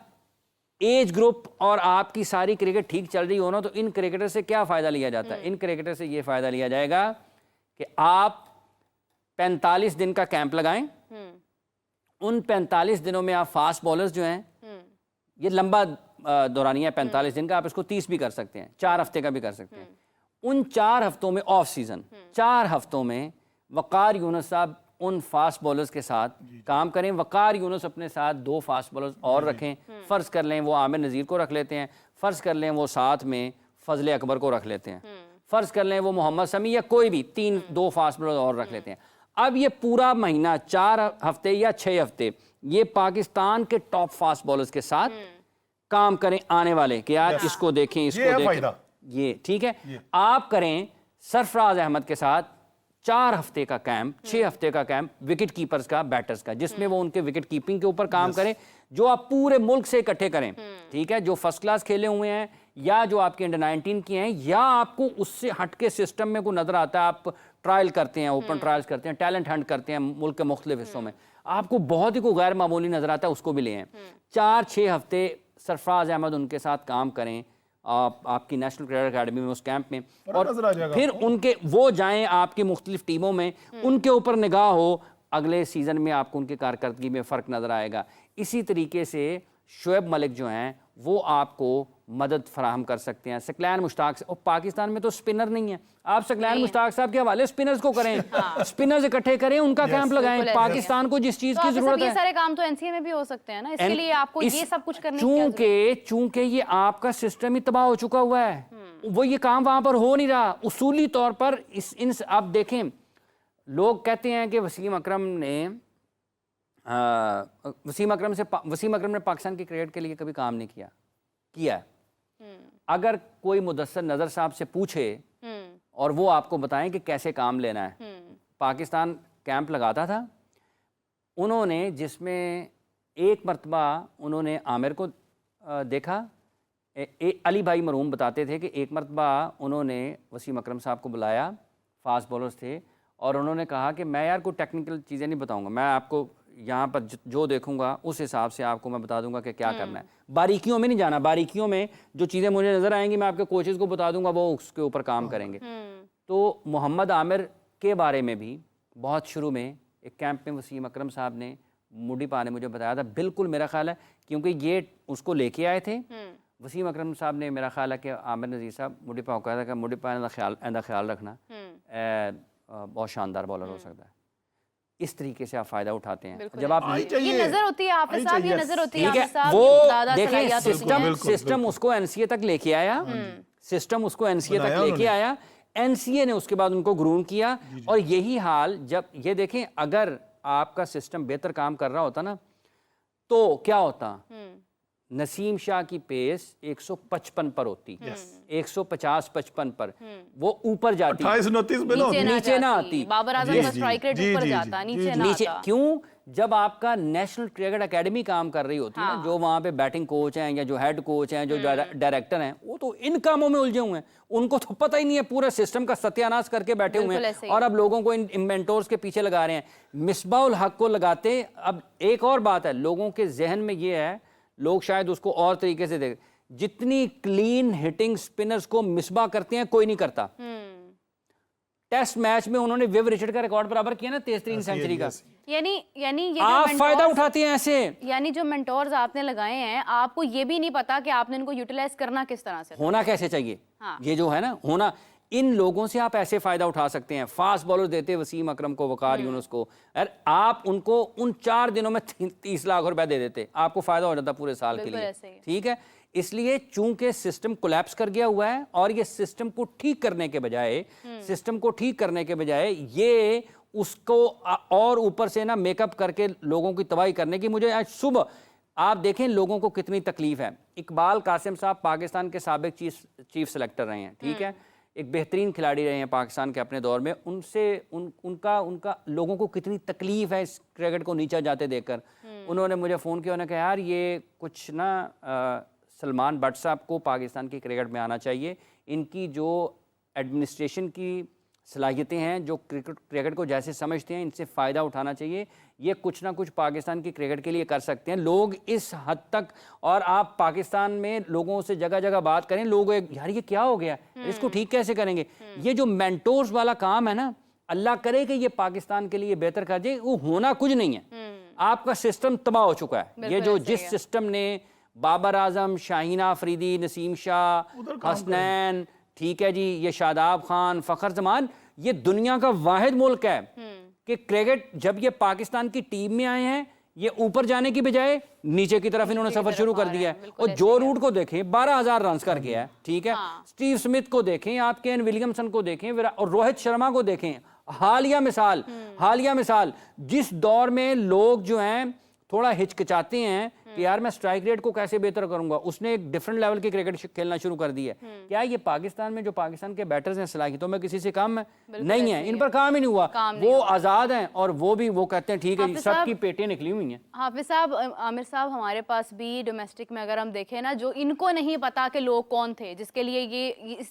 एज ग्रुप और आपकी सारी क्रिकेट ठीक चल रही हो ना, तो इन क्रिकेटर से क्या फ़ायदा लिया जाता है? इन क्रिकेटर से ये फ़ायदा लिया जाएगा कि आप 45 दिन का कैंप लगाएं, उन 45 दिनों में आप फास्ट बॉलर्स जो हैं, ये लंबा दौरानिया 45 दिन का, आप इसको 30 भी कर सकते हैं, 4 हफ्ते का भी कर सकते हैं। उन 4 हफ्तों में ऑफ सीजन 4 हफ्तों में वकार यूनुस साहब उन फास्ट बॉलर्स के साथ काम करें। वकार यूनुस अपने साथ 2 फास्ट बॉलर्स और रखें। फ़र्ज़ कर लें वो आमिर नज़ीर को रख लेते हैं, फ़र्ज़ कर लें वो साथ में फजले अकबर को रख लेते हैं, फ़र्ज़ कर लें वो मोहम्मद समी या कोई भी 2 फास्ट बॉलर और रख लेते हैं। अब ये पूरा महीना 4 हफ्ते या 6 हफ्ते ये पाकिस्तान के टॉप फास्ट बॉलर्स के साथ काम करें आने वाले, कि यार इसको देखें, इसको देखें, ये ठीक है। आप करें सरफराज अहमद के साथ 4 हफ्ते का कैंप, 6 हफ्ते का कैंप विकेट कीपर्स का, बैटर्स का, जिसमें वो उनके विकेट कीपिंग के ऊपर काम करें, जो आप पूरे मुल्क से इकट्ठे करें, ठीक है, जो फर्स्ट क्लास खेले हुए हैं या जो आपके अंडर 19 की हैं, या आपको उससे हटके सिस्टम में कोई नजर आता है, आप ट्रायल करते हैं, ओपन ट्रायल्स करते हैं, टैलेंट हंट करते हैं मुल्क के मुख्तलिफ हिस्सों में, आपको बहुत ही कोई गैर मामूली नजर आता है, उसको भी ले आएं। 4-6 हफ्ते सरफराज अहमद उनके साथ काम करें आपकी नेशनल क्रिकेट अकेडमी में, उस कैंप में, और फिर उनके वो जाएं आपकी मुख्तलिफ टीमों में, उनके ऊपर निगाह हो, अगले सीजन में आपको उनकी कारकर्दगी में फ़र्क नज़र आएगा। इसी तरीके से शुएब मलिक जो हैं वो आपको मदद फराहम कर सकते हैं। सकलैन मुश्ताक, और पाकिस्तान में तो स्पिनर नहीं है, आप सकलैन मुश्ताक साहब के हवाले स्पिनर्स को करें, स्पिनर्स इकट्ठे करें, उनका कैंप लगाएं। पाकिस्तान को जिस चीज़ की ज़रूरत है, ये सारे काम तो एनसीए में भी हो सकते हैं ना, इसके लिए आपको ये सब कुछ करने की चूंकि ये आपका सिस्टम ही तबाह हो चुका हुआ है, वो ये काम वहां पर हो नहीं रहा उसूली तौर पर। आप देखें, लोग कहते हैं कि वसीम अकरम ने पाकिस्तान की क्रिकेट के लिए कभी काम नहीं किया। अगर कोई मुदस्सर नज़र साहब से पूछे और वो आपको बताएं कि कैसे काम लेना है, पाकिस्तान कैंप लगाता था उन्होंने, जिसमें एक मरतबा उन्होंने आमिर को देखा। अली भाई मरूम बताते थे कि एक मरतबा उन्होंने वसीम अकरम साहब को बुलाया, फास्ट बॉलर्स थे, और उन्होंने कहा कि मैं यार कोई टेक्निकल चीज़ें नहीं बताऊंगा, मैं आपको यहाँ पर जो देखूंगा उस हिसाब से आपको मैं बता दूंगा कि क्या करना है, बारीकियों में नहीं जाना, बारीकियों में जो चीज़ें मुझे नज़र आएंगी मैं आपके कोचेज़ को बता दूंगा, वो उसके ऊपर काम करेंगे। तो मोहम्मद आमिर के बारे में भी बहुत शुरू में एक कैंप में वसीम अकरम साहब ने, मुडीपा ने मुझे बताया था, बिल्कुल मेरा ख्याल है, क्योंकि ये उसको लेके आए थे, वसीम अकरम साहब ने मेरा ख्याल है कि आमिर नज़ीर साहब मुडिपा को कहा था कि मुडिपा का ख्याल रखना, बहुत शानदार बॉलर हो सकता है। इस तरीके से आप फायदा उठाते हैं जब आप ये नजर होती है हाफिज साहब, ये नजर होती है ठीक है, हाफिज साहब, वो ज़्यादा देखें सलाहियत होती है। सिस्टम उसको एनसीए तक लेके आया, सिस्टम उसको एनसीए तक लेके आया, एनसीए ने उसके बाद उनको ग्रूम किया। और यही हाल जब ये देखें, अगर आपका सिस्टम बेहतर काम कर रहा होता ना तो क्या होता, नसीम शाह की पेस 155 पर होती, 150-55 पर, वो ऊपर जाती, 28-29 में नीचे ना आती, बाबर आजम का स्ट्राइक रेट ऊपर जाता, नीचे ना आता। क्यों? जब आपका नेशनल क्रिकेट एकेडमी काम कर रही होती है ना, जो वहाँ पे बैटिंग कोच हैं या जो हेड कोच हैं, जो डायरेक्टर हैं, वो तो इन कामों में उलझे हुए हैं, उनको तो पता ही नहीं है, पूरे सिस्टम का सत्यानाश करके बैठे हुए हैं और अब लोगों को इन मेंटोर्स के पीछे लगा रहे हैं। मिसबाउल हक को लगाते, अब एक और बात है, लोगों के जहन में ये है, लोग शायद उसको और तरीके से देखें, जितनी क्लीन हिटिंग स्पिनर्स को मिसबा करते हैं कोई नहीं करता। टेस्ट मैच में उन्होंने विव रिचर्ड का रिकॉर्ड बराबर किया ना 23 सेंचुरी का। यानी ये आप फायदा उठाते हैं ऐसे, यानी जो मेंटोर्स आपने लगाए हैं, आपको ये भी नहीं पता कि आपने इनको यूटिलाइज करना किस तरह से, होना कैसे चाहिए। हाँ। ये जो है ना होना, इन लोगों से आप ऐसे फायदा उठा सकते हैं। फास्ट बॉलर देते वसीम अकरम को, वकार यूनुस को, अरे आप उनको उन 4 दिनों में 30 लाख रुपए दे देते, आपको फायदा हो जाता पूरे साल के लिए। ठीक है, इसलिए चूंकि सिस्टम कोलैप्स कर गया हुआ है और ये सिस्टम को ठीक करने के बजाय ये उसको और ऊपर से ना मेकअप करके लोगों की तबाही करने की, मुझे आज सुबह आप देखें लोगों को कितनी तकलीफ है। इकबाल कासिम साहब पाकिस्तान के साबिक चीफ सेलेक्टर रहे हैं, ठीक है, एक बेहतरीन खिलाड़ी रहे हैं पाकिस्तान के अपने दौर में। उनका लोगों को कितनी तकलीफ है इस क्रिकेट को नीचा जाते देखकर। उन्होंने मुझे फ़ोन किया, उन्होंने कहा यार ये कुछ ना सलमान भट्ट साहब को पाकिस्तान की क्रिकेट में आना चाहिए, इनकी जो एडमिनिस्ट्रेशन की सलाहियतें हैं, जो क्रिकेट को जैसे समझते हैं, इनसे फ़ायदा उठाना चाहिए, ये कुछ ना कुछ पाकिस्तान की क्रिकेट के लिए कर सकते हैं। लोग इस हद तक, और आप पाकिस्तान में लोगों से जगह जगह बात करें, लोग यार ये क्या हो गया, इसको ठीक कैसे करेंगे। ये जो मेंटोर्स वाला काम है ना, अल्लाह करे कि ये पाकिस्तान के लिए बेहतर कर जाए, वो होना कुछ नहीं है। आपका सिस्टम तबाह हो चुका है। ये जो जिस सिस्टम ने बाबर आजम, शाहीन आफरीदी, नसीम शाह, हसनैन, ठीक है जी, ये शादाब खान, फखर जमान, ये दुनिया का वाहिद मुल्क है कि क्रिकेट जब ये पाकिस्तान की टीम में आए हैं, ये ऊपर जाने की बजाय नीचे की तरफ इन्होंने सफर शुरू कर दिया है। और जो रूट को देखें 12,000 रन कर गया है, ठीक है, स्टीव स्मिथ को देखें, आप केन विलियमसन को देखें, और रोहित शर्मा को देखें। हालिया मिसाल जिस दौर में लोग जो हैं थोड़ा हिचकिचाते हैं कि यार मैं स्ट्राइक रेट को कैसे बेहतर करूंगा, उसने एक डिफरेंट लेवल की क्रिकेट खेलना शुरू कर दी है। क्या ये पाकिस्तान में जो पाकिस्तान के बैटर्स हैं सलाहियतों में किसी से कम है? नहीं है, इन पर काम ही नहीं हुआ। वो आज़ाद हैं और वो कहते हैं ठीक है जी, सबकी पेटें निकली हुई हैं। हाफिज साहब, आमिर साहब, हमारे पास भी डोमेस्टिक में अगर हम देखें ना, जो इनको नहीं पता कि लोग कौन थे जिसके लिए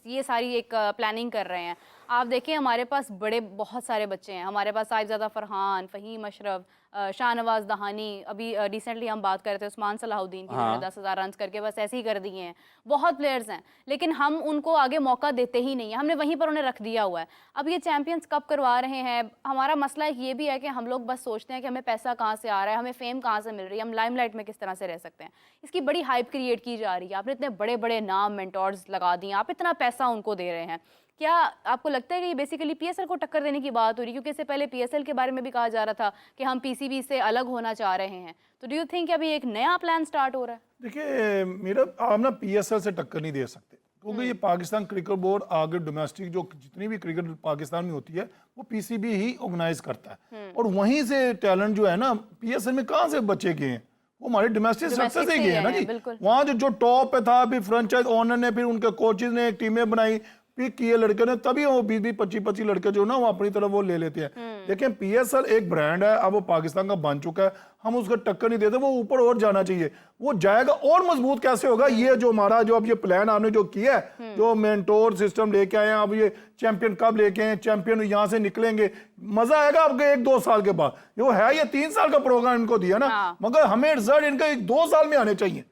ये सारी एक प्लानिंग कर रहे हैं। आप देखें हमारे पास बहुत सारे बच्चे हैं, हमारे पास साहिबजादा फरहान, फ़हीम अशरफ, शाहनवाज दहानी, अभी रिसेंटली हम बात कर रहे थे उस्मान सलाहुद्दीन की, 10,000 रन करके बस ऐसे ही कर दिए हैं। बहुत प्लेयर्स हैं, लेकिन हम उनको आगे मौका देते ही नहीं है, हमने वहीं पर उन्हें रख दिया हुआ है। अब ये चैंपियंस कब करवा रहे हैं? हमारा मसला ये भी है कि हम लोग बस सोचते हैं कि हमें पैसा कहाँ से आ रहा है, हमें फेम कहाँ से मिल रही है, हम लाइमलाइट में किस तरह से रह सकते हैं। इसकी बड़ी हाइप क्रिएट की जा रही है। आपने इतने बड़े बड़े नाम, मेंटोर्स लगा दिए, आप इतना पैसा उनको दे रहे हैं। क्या आपको लगता है कि ये बेसिकली पीएसएल को टक्कर देने की बात हो रही है? क्योंकि इससे पहले पीएसएल के बारे में भी कहा जा रहा था कि हम पीसीबी से अलग होना चाह रहे हैं। तो डू यू थिंक अभी एक नया प्लान स्टार्ट हो रहा है? देखिए मेरा, आप ना पीएसएल से टक्कर नहीं दे सकते, क्योंकि ये पाकिस्तान क्रिकेट बोर्ड आगे डोमेस्टिक जो जितनी भी क्रिकेट पाकिस्तान में होती है वो पीसीबी ही ऑर्गेनाइज करता है। और वहीं से टैलेंट जो है ना, पीएसएल में कहाँ से बच्चे गए हैं, वो हमारे डोमेस्टिक सक्सेस ही गए हैं ना जी। वहाँ जो टॉप पे था, अभी फ्रेंचाइज ओनर ने, फिर उनके कोचेज ने एक टीमें बनाई, पिक किए लड़के ने, तभी वो 20-20, 25-25 लड़के जो ना वो अपनी तरफ वो ले लेते हैं। देखें पीएसएल एक ब्रांड है, अब वो पाकिस्तान का बन चुका है, हम उसको टक्कर नहीं देते, वो ऊपर और जाना चाहिए। वो जाएगा और मजबूत कैसे होगा? ये जो हमारा जो अब ये प्लान आपने जो किया है, जो मेंटोर सिस्टम लेके आए हैं, अब ये चैंपियन कब लेके आए, चैंपियन यहाँ से निकलेंगे, मजा आएगा आपको 1-2 साल के बाद। ये है, ये 3 साल का प्रोग्राम इनको दिया ना, मगर हमें रिजल्ट इनका 1-2 साल में आने चाहिए,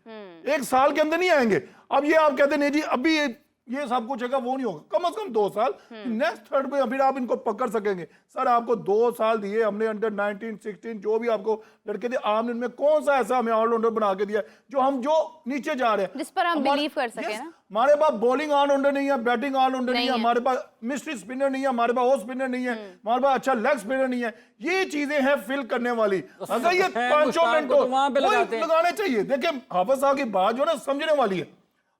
1 साल के अंदर नहीं आएंगे। अब ये आप कहते नहीं जी अभी ये सब कुछ है वो नहीं होगा, कम से कम 2 साल। नेक्स्ट थर्ड में फिर आप इनको पकड़ सकेंगे। सर आपको 2 साल दिए हमने, अंडर 19, 16 जो भी आपको लड़के थे, आपने इनमें कौन सा ऐसा हमें ऑलराउंडर बना के दिया जो नीचे जा रहे हैं, जिस पर हम बिलीव कर सके ना। हमारे पास बॉलिंग ऑलराउंडर नहीं है, बैटिंग ऑलराउंडर नहीं है, हमारे पास मिस्ट्री स्पिनर नहीं है, हमारे पास ऑफ स्पिनर नहीं है, हमारे पास अच्छा लेग स्पिनर नहीं है। ये चीजें हैं फिल करने वाली। अगर ये 5 मिनट लगाने चाहिए। देखिए हाफिज साहब की बात जो है ना समझने वाली है।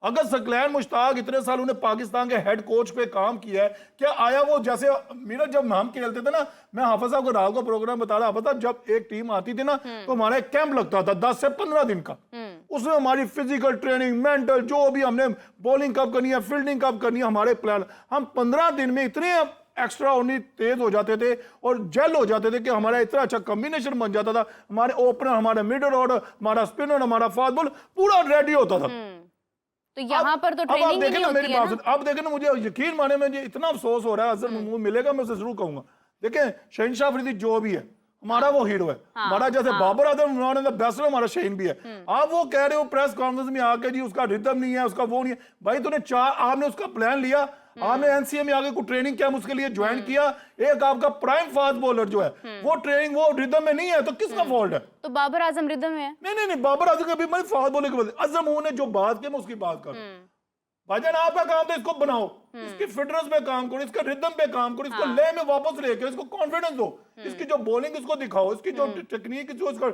अगर सकलैन मुश्ताक इतने साल उन्हें पाकिस्तान के हेड कोच पे काम किया है, क्या आया वो जैसे मेरा जब हम खेलते थे ना, मैं हाफिज साहब को रात को प्रोग्राम बता रहा, हाफिज साहब जब एक टीम आती थी ना तो हमारा एक कैंप लगता था 10 से 15 दिन का। उसमें हमारी फिजिकल ट्रेनिंग, मेंटल, जो भी हमने बॉलिंग कब करनी है, फील्डिंग कब करनी है, हमारे प्लान, हम 15 दिन में इतने एक्स्ट्रा ओनली तेज हो जाते थे और जेल हो जाते थे कि हमारा इतना अच्छा कॉम्बिनेशन बन जाता था। हमारे ओपनर, हमारा मिडल ऑर्डर, हमारा स्पिनर, हमारा फास्ट बॉल पूरा रेडी होता था। तो यहाँ पर तो ट्रेनिंग नहीं होती है ना। अब देखें ना, मुझे यकीन माने, मुझे इतना अफसोस हो रहा है, अजहर महमूद मिलेगा मैं उसे जरूर कहूंगा। देखें शहनशाह अफरीदी जो भी है हमारा वो हीरो है, हमारा जैसे बाबर आजम बेस्ट हमारा शहीन भी है। आप वो कह रहे हो प्रेस कॉन्फ्रेंस में आके जी उसका रिदम नहीं है, उसका वो नहीं है। भाई तूने आपने उसका प्लान लिया, आपने एनसीए में आगे कोई ट्रेनिंग कैंप उसके लिए ज्वाइन किया, एक आपका प्राइम फास्ट बॉलर जो है वो ट्रेनिंग वो रिदम में नहीं है, तो किसका फॉल्ट है? तो बाबर आजम रिदम में है। नहीं, बाबर आजम का भी मैं फास्ट बॉलर के अजहर महमूद ने जो बात की मैं उसकी बात करूं। भाईजान आपका काम तो इसको बनाओ, इसकी फिटनेस पे काम करो, इसका रिदम पे काम करो, इसको ले में वापस लेके इसको कॉन्फिडेंस दो, इसकी जो बॉलिंग इसको दिखाओ, इसकी जो टेक्निक, जो इसका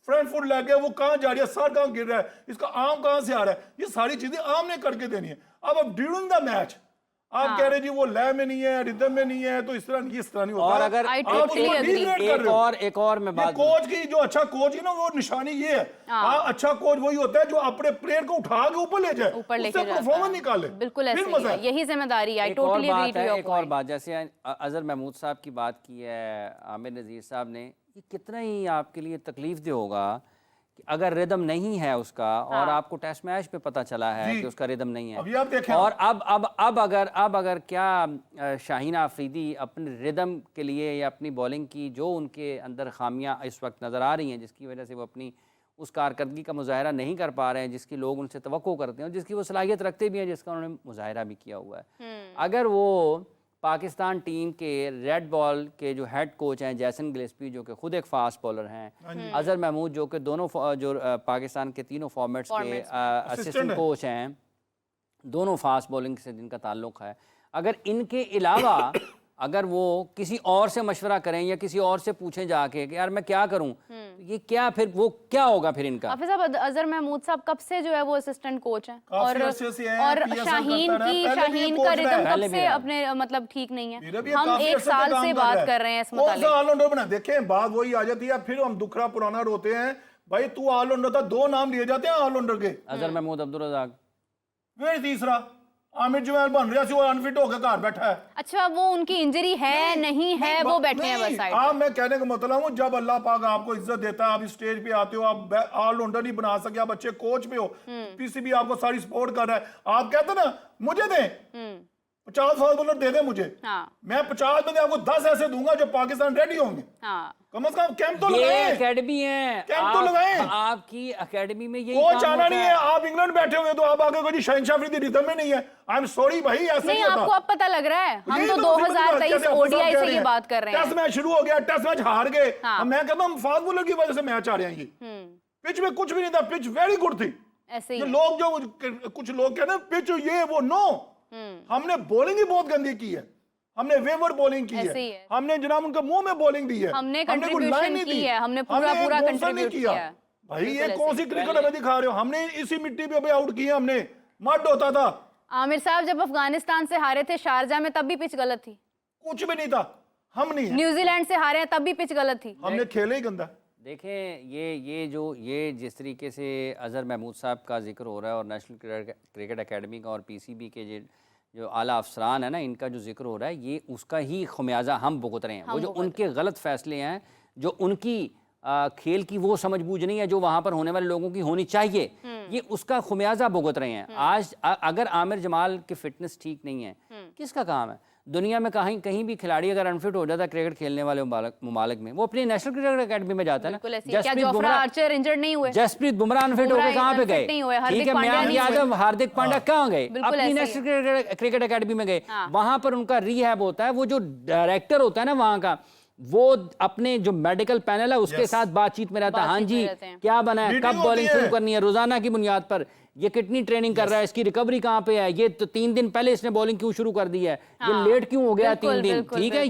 फ्रंट फुट लेके वो कहां जा रही है, सर कहां गिर रहा है, इसका आर्म कहां से आ रहा है, ये सारी चीजें आर्म ने करके देनी है। अब ड्यूरिंग द मैच आप कह रहे जी वो लय में नहीं है, रिदम में नहीं है, तो इस तरह नहीं होता। और अगर एक और मैं बात, कोच की जो अच्छा कोच है ना, वो निशानी ये है, अच्छा कोच वही होता है जो अपने प्लेयर को उठा के ऊपर ले जाए, उससे परफॉर्मेंस निकाले। बिल्कुल ऐसे ही है, यही जिम्मेदारी है। एक और बात जैसे अजहर महमूद साहब की बात की है आमिर नज़ीर साहब ने, ये कितना ही आपके लिए तकलीफ दे होगा कि अगर रिदम नहीं है उसका, और आपको टेस्ट मैच पे पता चला है कि उसका रिदम नहीं है, अभी आप देखें, और अब अगर क्या शाहीन आफरीदी अपने रिदम के लिए या अपनी बॉलिंग की जो उनके अंदर खामियां इस वक्त नज़र आ रही हैं, जिसकी वजह से वो अपनी उस कारकर्दगी का मुजाहरा नहीं कर पा रहे हैं जिसकी लोग उनसे तवक्को करते हैं और जिसकी वो सलाहियत रखते भी हैं, जिसका उन्होंने मुजाहरा भी किया हुआ है, अगर वो पाकिस्तान टीम के रेड बॉल के जो हेड कोच हैं जैसन गिलेस्पी, जो कि खुद एक फास्ट बॉलर हैं, अजहर महमूद जो कि दोनों जो पाकिस्तान के तीनों फॉर्मेट्स के असिस्टेंट कोच हैं, दोनों फास्ट बॉलिंग से जिनका ताल्लुक है, अगर इनके अलावा अगर वो किसी और से मशवरा करें या किसी और से पूछें जाके कि यार मैं क्या करूं, ये क्या फिर वो क्या होगा फिर इनका। हाफिज साहब, अजहर महमूद साहब कब से जो है वो असिस्टेंट कोच हैं, और शाहीन का रिदम कब से अपने मतलब ठीक नहीं है। हम 1 साल से बात कर रहे हैं इस मुतालिक। देखें बात वही आ जाती है, फिर हम दुखरा पुराना रोते हैं। भाई तू ऑलराउंडर था, 2 नाम लिए जाते हैं ऑलराउंडर के, अजहर महमूद, अब्दुल रज़ाक, फिर तीसरा आमिर जुमैल बन रहा है, वो अनफिट होकर घर बैठा है। अच्छा वो उनकी इंजरी है नहीं है वो बैठे हैं बस साइड। मैं कहने का मतलब हूँ जब अल्लाह पाक आपको इज्जत देता है, आप इस स्टेज पे आते हो, आप ऑलराउंडर नहीं बना सके, आप अच्छे कोच पे हो, पीसीबी आपको सारी सपोर्ट कर रहा है, आप कहते ना मुझे दें 50 फास्ट बॉलर दे दे मुझे, मैं 50 में आपको 10 ऐसे दूंगा जो पाकिस्तान रेडी होंगे। कम से कम कैंप तो लगाएं, एकेडमी है, कैंप तो लगाएं। आपकी एकेडमी में यही कोच आना नहीं है, आप इंग्लैंड बैठे हुए तो आप आगे कोई शहनशाह अफरीदी रिदम में नहीं है। आई एम सॉरी भाई, ऐसे नहीं आपको अब पता लग रहा है, हम तो 2023 ओडीआई से ये बात कर रहे हैं। टेस्ट मैच शुरू हो गया, टेस्ट मैच हार गए, मैं कहता हूं फास्ट बॉलर की वजह से मैच आ रहे हैं। ये पिच में कुछ भी नहीं था, पिच वेरी गुड थी। ऐसे ही लोग जो कुछ लोग कहते हैं पिच ये वो, नो, हमने बॉलिंग ही बहुत गंदी की है, हमने वेवर बॉलिंग की है, हमने जनाब उनके मुंह में बॉलिंग दी है, हमने कंट्रीब्यूशन की है, हमने पूरा कंट्रीब्यूट किया है। भाई ये कौन सी क्रिकेट हमें दिखा रहे हो? हमने इसी मिट्टी पे आउट किया, हमने मड होता था। आमिर साहब जब अफगानिस्तान से हारे थे शारजा में तब भी पिच गलत थी, कुछ भी नहीं था, हम नहीं है। न्यूजीलैंड से हारे हैं तब भी पिच गलत थी, हमने खेले ही गंदा। देखें ये जिस तरीके से अजहर महमूद साहब का जिक्र हो रहा है और नेशनल क्रिकेट एकेडमी का और पीसीबी के जो आला अफसरान है ना, इनका जो जिक्र हो रहा है, ये उसका ही खमियाजा हम भुगत रहे हैं। वो जो उनके गलत फैसले हैं, जो उनकी खेल की वो समझ बूझ नहीं है जो वहाँ पर होने वाले लोगों की होनी चाहिए, ये उसका खुमियाजा भुगत रहे हैं। आज अगर आमिर जमाल की फिटनेस ठीक नहीं है, किसका काम है? दुनिया में कहीं कहीं भी खिलाड़ी अगर अनफिट हो जाता है क्रिकेट खेलने वाले ममालिक में, वो अपनी नेशनल क्रिकेट अकेडमी में जाता है बिल्कुल ना। ऐसे ही। क्या जोफ्रा आर्चर इंजर्ड नहीं हुए? जसप्रीत बुमराह अनफिट बुमराह होकर कहाँ पे unfit नहीं हुए, गए? हार्दिक ठीक है, पांड्या मयंक नहीं हुए। यादव, हार्दिक पांड्या कहाँ गए? बिल्कुल अपनी ऐसे ही नेशनल क्रिकेट अकेडमी में गए। वहां पर उनका रिहैब होता है, वो जो डायरेक्टर होता है ना वहां का, वो अपने जो मेडिकल पैनल है उसके साथ बातचीत में रहता है। हाँ बातचीत में जी, रहते हैं। क्या बना है, मीटिंग कब बॉलिंग होती है। शुरू करनी है, रोजाना की बुनियाद पर ये कितनी ट्रेनिंग कर रहा है, इसकी रिकवरी कहाँ पे है, ये तो 3 दिन पहले इसने बॉलिंग क्यों शुरू कर दी है, ये लेट क्यों हो गया 3 दिन। बिल्कुल, ठीक है,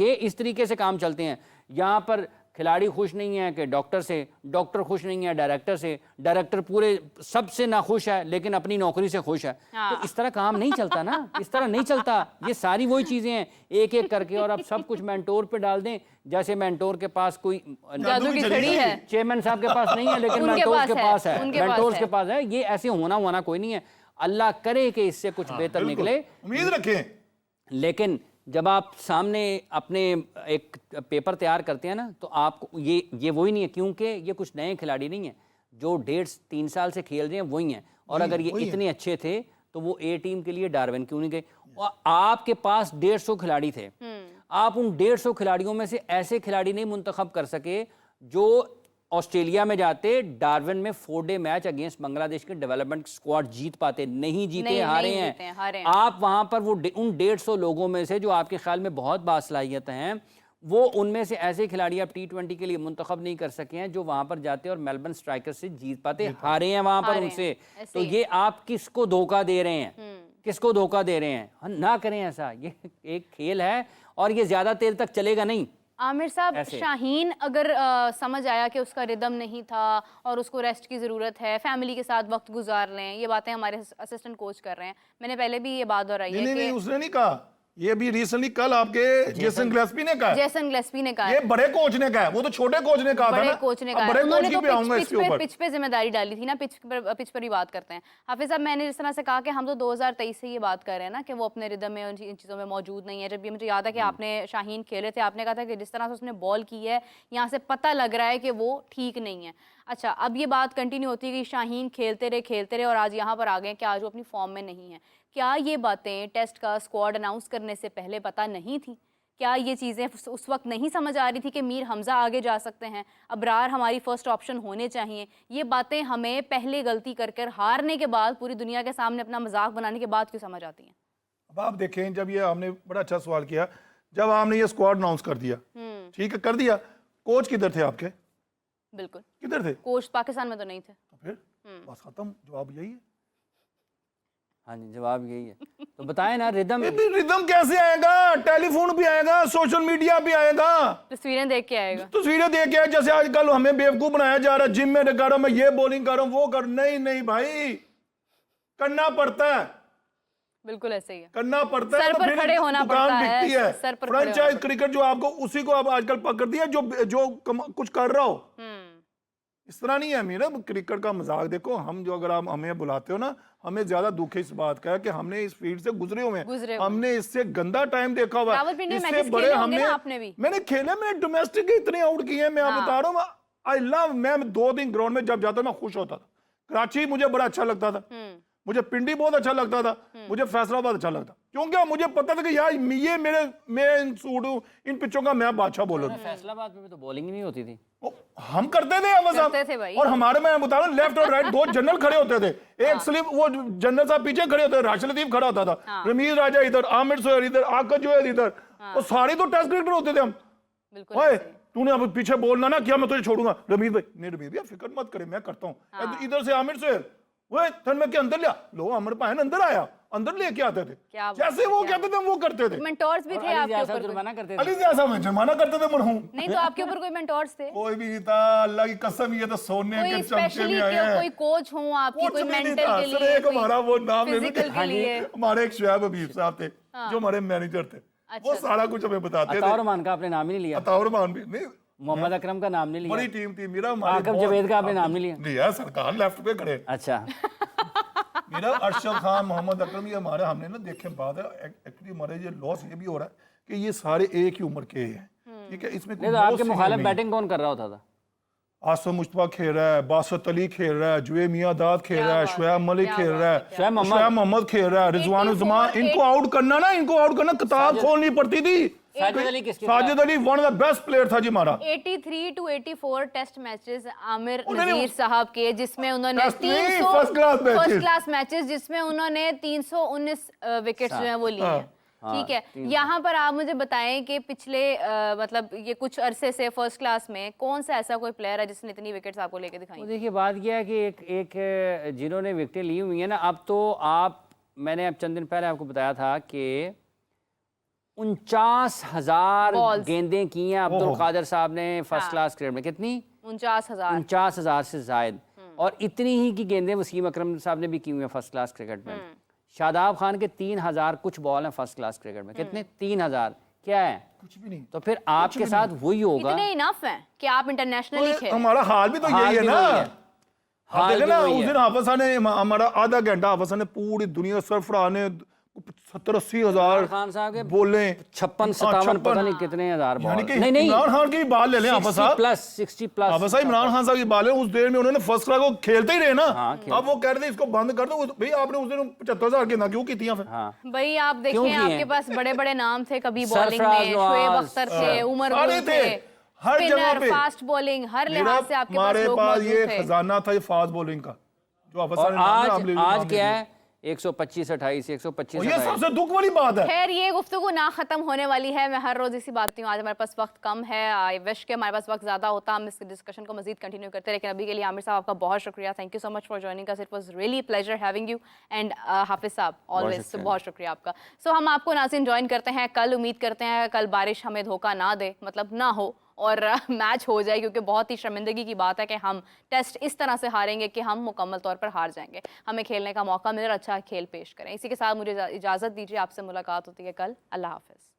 ये इस तरीके से काम चलते हैं। यहाँ पर खिलाड़ी खुश नहीं है कि डॉक्टर से, डॉक्टर खुश नहीं है डायरेक्टर से, डायरेक्टर पूरे सबसे नाखुश है लेकिन अपनी नौकरी से खुश है। तो इस तरह काम नहीं चलता ना, इस तरह नहीं चलता। ये सारी वही चीजें हैं एक एक करके, और अब सब कुछ मेंटोर पे डाल दें। जैसे मेंटोर के पास कोई जादू की छड़ी है, चेयरमैन साहब के पास नहीं है लेकिन उनके मेंटोर्स पास के है, पास है, उनके पास मेंटोर्स है। के पास है। ये ऐसे होना कोई नहीं है, अल्लाह करे कि इससे कुछ बेहतर बिल्कुल। निकले, उम्मीद रखें। लेकिन जब आप सामने अपने एक पेपर तैयार करते हैं ना, तो आपको ये वही नहीं है, क्योंकि ये कुछ नए खिलाड़ी नहीं है, जो 1.5-3 साल से खेल रहे हैं वही हैं। और अगर ये इतने अच्छे थे तो वो ए टीम के लिए डार्विन क्यों नहीं गए? और आपके पास 150 खिलाड़ी थे, आप उन 150 खिलाड़ियों में से ऐसे खिलाड़ी नहीं मुंतखब कर सके जो ऑस्ट्रेलिया में जाते, डार्विन में 4-डे मैच अगेंस्ट बांग्लादेश के डेवलपमेंट स्क्वाड जीत पाते, नहीं जीते, नहीं हारे जीते हैं, हारे हैं। आप वहां पर वो उन 150 लोगों में से जो आपके ख्याल में बहुत बासलाहियत हैं, वो उनमें से ऐसे खिलाड़ी आप T20 के लिए मुंतखब नहीं कर सके हैं जो वहां पर जाते और मेलबर्न स्ट्राइकर्स से जीत पाते, हारे हैं वहां पर हारे हैं, उनसे। ऐसे तो ही। ये आप किसको धोखा दे रहे हैं, किसको धोखा दे रहे हैं? हाँ, ना करें ऐसा, ये एक खेल है और ये ज्यादा देर तक चलेगा नहीं। आमिर साहब, ऐसे। शाहीन अगर समझ आया कि उसका रिदम नहीं था और उसको रेस्ट की ज़रूरत है, फैमिली के साथ वक्त गुजार लें, ये बातें हमारे असिस्टेंट कोच कर रहे हैं। मैंने पहले भी ये बात दोहराई है नहीं, कि उसने नहीं कहा, ये भी रिसेंटली कल आपके जेसन ग्लेस्पी ने कहा है। जेसन ग्लेस्पी ने कहा ये है, बड़े कोच ने कहा है, वो तो छोटे कोच ने कहा था बड़े ना। कोच ने अब कहा बड़े है। उन्होंने कोच तो की पे आऊंगा इसके ऊपर। पिच पे जिम्मेदारी डाली थी ना, पिच पर ही बात करते हैं। हाफिज साहब, मैंने जिस तरह से कहा कि हम तो 2023 से ये बात कर रहे हैं ना कि वो अपने रिदम में इन चीज़ों में मौजूद नहीं है। जब ये मुझे याद है कि आपने शाहीन खेले थे, आपने कहा था कि जिस तरह से उसने बॉल की है, यहाँ से पता लग रहा है कि वो ठीक नहीं है। अच्छा, अब ये बात कंटिन्यू होती है कि शाहीन खेलते रहे और आज यहाँ पर आ गए कि आज वो अपनी फॉर्म में नहीं है। क्या ये बातें टेस्ट का स्क्वाड अनाउंस करने से पहले पता नहीं थी? क्या ये चीज़ें उस वक्त नहीं समझ आ रही थी कि मीर हमजा आगे जा सकते हैं, अबरार हमारी फर्स्ट ऑप्शन होने चाहिए? ये बातें हमें पहले गलती कर हारने के बाद, पूरी दुनिया के सामने अपना मजाक बनाने के बाद क्यों समझ आती हैं? अब आप देखें, जब ये आपने बड़ा अच्छा सवाल किया, जब आपने ये स्क्वाड अनाउंस कर दिया, ठीक है, कर दिया, कोच किधर थे आपके? बिल्कुल, किधर थे? कोच पाकिस्तान में तो नहीं थे। तो फिर बस खत्म, जवाब यही है। हाँ जी, जवाब यही है। तो बताएं ना, रिदम रिदम कैसे आएगा? टेलीफोन भी आएगा, सोशल मीडिया भी आएगा, तस्वीरें देख के आएगा। तस्वीरें देख के। जैसे आजकल हमें बेवकूफ बनाया जा रहा है, जिम में कर रहा हूं मैं, ये बॉलिंग कर रहा हूं, वो कर, नहीं भाई, करना पड़ता है, बिल्कुल ऐसे ही है, करना पड़ता है। सर तो पर फिर खड़े होना दुकान पड़ता है, बिकती है। सर पर खड़े फ्रेंचाइज होना क्रिकेट जो आपको, उसी को आप आजकल पकड़ दिया जो कुछ कर रहा हो। इस तरह नहीं है मेरा क्रिकेट का मजाक। देखो, हम जो, अगर आप हमें बुलाते हो ना, हमें ज्यादा दुख इस बात का है कि हमने इस फील्ड से गुजरे हुए हैं, हमने इससे गंदा टाइम देखा हुआ है। रावलपिंडी में इससे मैचेस बड़े खेले होंगे हमने ना आपने भी? मैंने खेले, मैंने डोमेस्टिक इतने आउट किए हैं, मैं आप बता रहा हूँ। आई लव, मैं 2 दिन ग्राउंड में जब जाता मैं खुश होता था। कराची मुझे बड़ा अच्छा लगता था, मुझे पिंडी बहुत अच्छा लगता था, मुझे फैसलाबाद अच्छा लगता, क्योंकि मुझे पता था कि यार ये मैं इन पिचों का मैं बादशाह बॉलर हूं। फैसलाबाद में भी तो बॉलिंग नहीं होती थी। हम करते थे, करते थे भाई। और हमारे, मैं बता रहा हूं, लेफ्ट और राइट 2 जनरल खड़े होते थे। एक स्लिप, वो जनरल साहब पीछे खड़े होते थे, राशिद लतीफ खड़ा होता था, रमीज राजा इधर, आमिर सोहेल इधर, आकाश जोहल इधर, और सारे तो टेस्ट क्रिकेटर होते थे हम। बिल्कुल ओए, ऐसे ही। तूने अब पीछे बोलना ना किया, मैं तुझे छोड़ूंगा। रमीज भाई, नहीं रमीज भैया फिक्र मत करे, मैं करता हूँ। इधर से आमिर सोहेल, वो थन में के अंदर लिया, लो अमर पायन अंदर आया, अंदर लेके आते थे, क्या बात जैसे वो कहते थे हम वो करते थे। मेंटोर्स भी थे आपके ऊपर? जुर्माना करते थे। अली जैसा मैं जुर्माना करते थे मरहूम। नहीं तो आपके ऊपर कोई मेंटोर्स थे? कोई भी नहीं था, अल्लाह की कसम, ये तो सोने कोई के चमचे स्पेशली में आए हैं। कोई कोच हो आपकी, कुछ कोई भी नहीं मेंटल था, के सिर्फ लिए, एक हमारा वो नाम ले लो फिजिकल कि- के लिए? हमारे एक शुएब हबीब साहब थे, जो हमारे मैनेजर थे, वो सारा कुछ हमें बताते थे। अताउर मान का आपने नाम ही नहीं लिया, अताउर मान भी नहीं, मोहम्मद अकरम का नाम नहीं लिया, बड़ी टीम थी मेरा, हमारी आकब बहुत- जवेद का आपने नाम नहीं लिया। नहीं यार, सरकार लेफ्ट पे खड़े, अच्छा, मेरा अरशद खान, मोहम्मद अकरम, ये हमारे, हमने ना देखे बाद है एक्चुअली हमारे ये लॉस ये भी हो रहा है कि ये सारे एक ही उम्र के हैं, ठीक है, इसमें नहीं तो आपके मुखालिफ बैटिंग कौन कर रहा होता था? आसफ मुश्तबा खेल रहा है, बासत अली खेल रहा है, जुए मियादाद खेल रहा है, शुएब मलिक खेल रहा है, शुएब मोहम्मद खेल रहा है, रिजवान उज़्मा। इनको आउट करना ना, इनको आउट करना किताब खोलनी पड़ती थी। साजिद अली किसके Sajid Ali one of the best player था जी हमारा। 83 to 84 टेस्ट मैचेस आमिर नजीर साहब के, जिसमें उन्होंने टेस्ट नहीं, 300 फर्स्ट क्लास मैचेस जिसमें उन्होंने 319 विकेट्स जो हैं वो लिए हैं। ठीक है, यहाँ पर आप मुझे बताएं कि पिछले मतलब ये कुछ अरसे से फर्स्ट क्लास में कौन सा ऐसा कोई प्लेयर है जिसने इतनी विकेट्स आपको लेके दिखाई? तो देखिए बात यह है कि एक जिन्होंने विकेटें ली हुई हैं ना, अब तो मैंने अब चंद दिन पहले आपको बताया था कि 49,000 गेंदें की हैं अब्दुल कादिर साहब ने फर्स्ट क्लास क्रिकेट में। कितनी? 49,000 से जायद। और इतनी ही की गेंदें वसीम अकरम साहब ने भी की हुई हैं फर्स्ट क्लास क्रिकेट में। शादाब खान के 3,000 कुछ बॉल हैं फर्स्ट क्लास क्रिकेट में। कितने? 3,000 क्या है? कुछ भी नहीं। तो फिर आपके साथ वही होगा। इतने इनफ हैं कि आप इंटरनेशनली खेलें। हमारा हाल भी तो यही है ना। आप देखें ना, उस दिन हाफिज साहब ने हमारा आधा घंटा हाफिज साहब ने पूरी दुनिया सरफराज ने 70-80 हजार खान साहब के बोले 56-57 पता नहीं कितने हजार बॉल। नहीं इमरान खान की भी बात ले लें हाफिज साहब, 60 प्लस हाफिज साहब इमरान खान साहब की बात लें, उस देर में उन्होंने फर्स्ट क्लास को खेलते ही रहे ना। अब वो कह रहे थे इसको बंद कर दो। भाई आपने उस दिन 75,000 गेंदा क्यों की थी फिर? भाई आप देखिए, आपके पास बड़े बड़े नाम थे कभी बॉलिंग में, सरफराज शोएब नवाज, अख्तर थे, उमर सारे गुल थे, हर जगह स्पिनर, पे फास्ट बॉलिंग, हर लिहाज से आपके पास हमारे लोग पास मौजूद ये थे। खजाना था, ये फास्ट बॉलिंग का जो हाफिज और साहब ने आज क्या है? 125-28 125। ये सबसे दुख वाली बात है। खैर ये गुफ्तगू ना खत्म होने वाली है, मैं हर रोज इसी बात हूँ। आज हमारे पास वक्त कम है, आई विश के हमारे पास वक्त ज्यादा होता, हम इस डिस्कशन को मजीद कंटिन्यू करते, लेकिन अभी के लिए आमिर साहब आपका बहुत शुक्रिया। Thank you so much for joining us, it was really pleasure having you. And Hafiz साहब ऑलवेज बहुत शुक्रिया आपका। सो हम आपको नाज़रीन ज्वाइन करते हैं कल। उम्मीद करते हैं कल बारिश हमें धोखा ना दे, मतलब ना हो और मैच हो जाए, क्योंकि बहुत ही शर्मिंदगी की बात है कि हम टेस्ट इस तरह से हारेंगे कि हम मुकम्मल तौर पर हार जाएंगे। हमें खेलने का मौका मिले और अच्छा खेल पेश करें। इसी के साथ मुझे इजाज़त दीजिए, आपसे मुलाकात होती है कल। अल्लाह हाफ़िज़।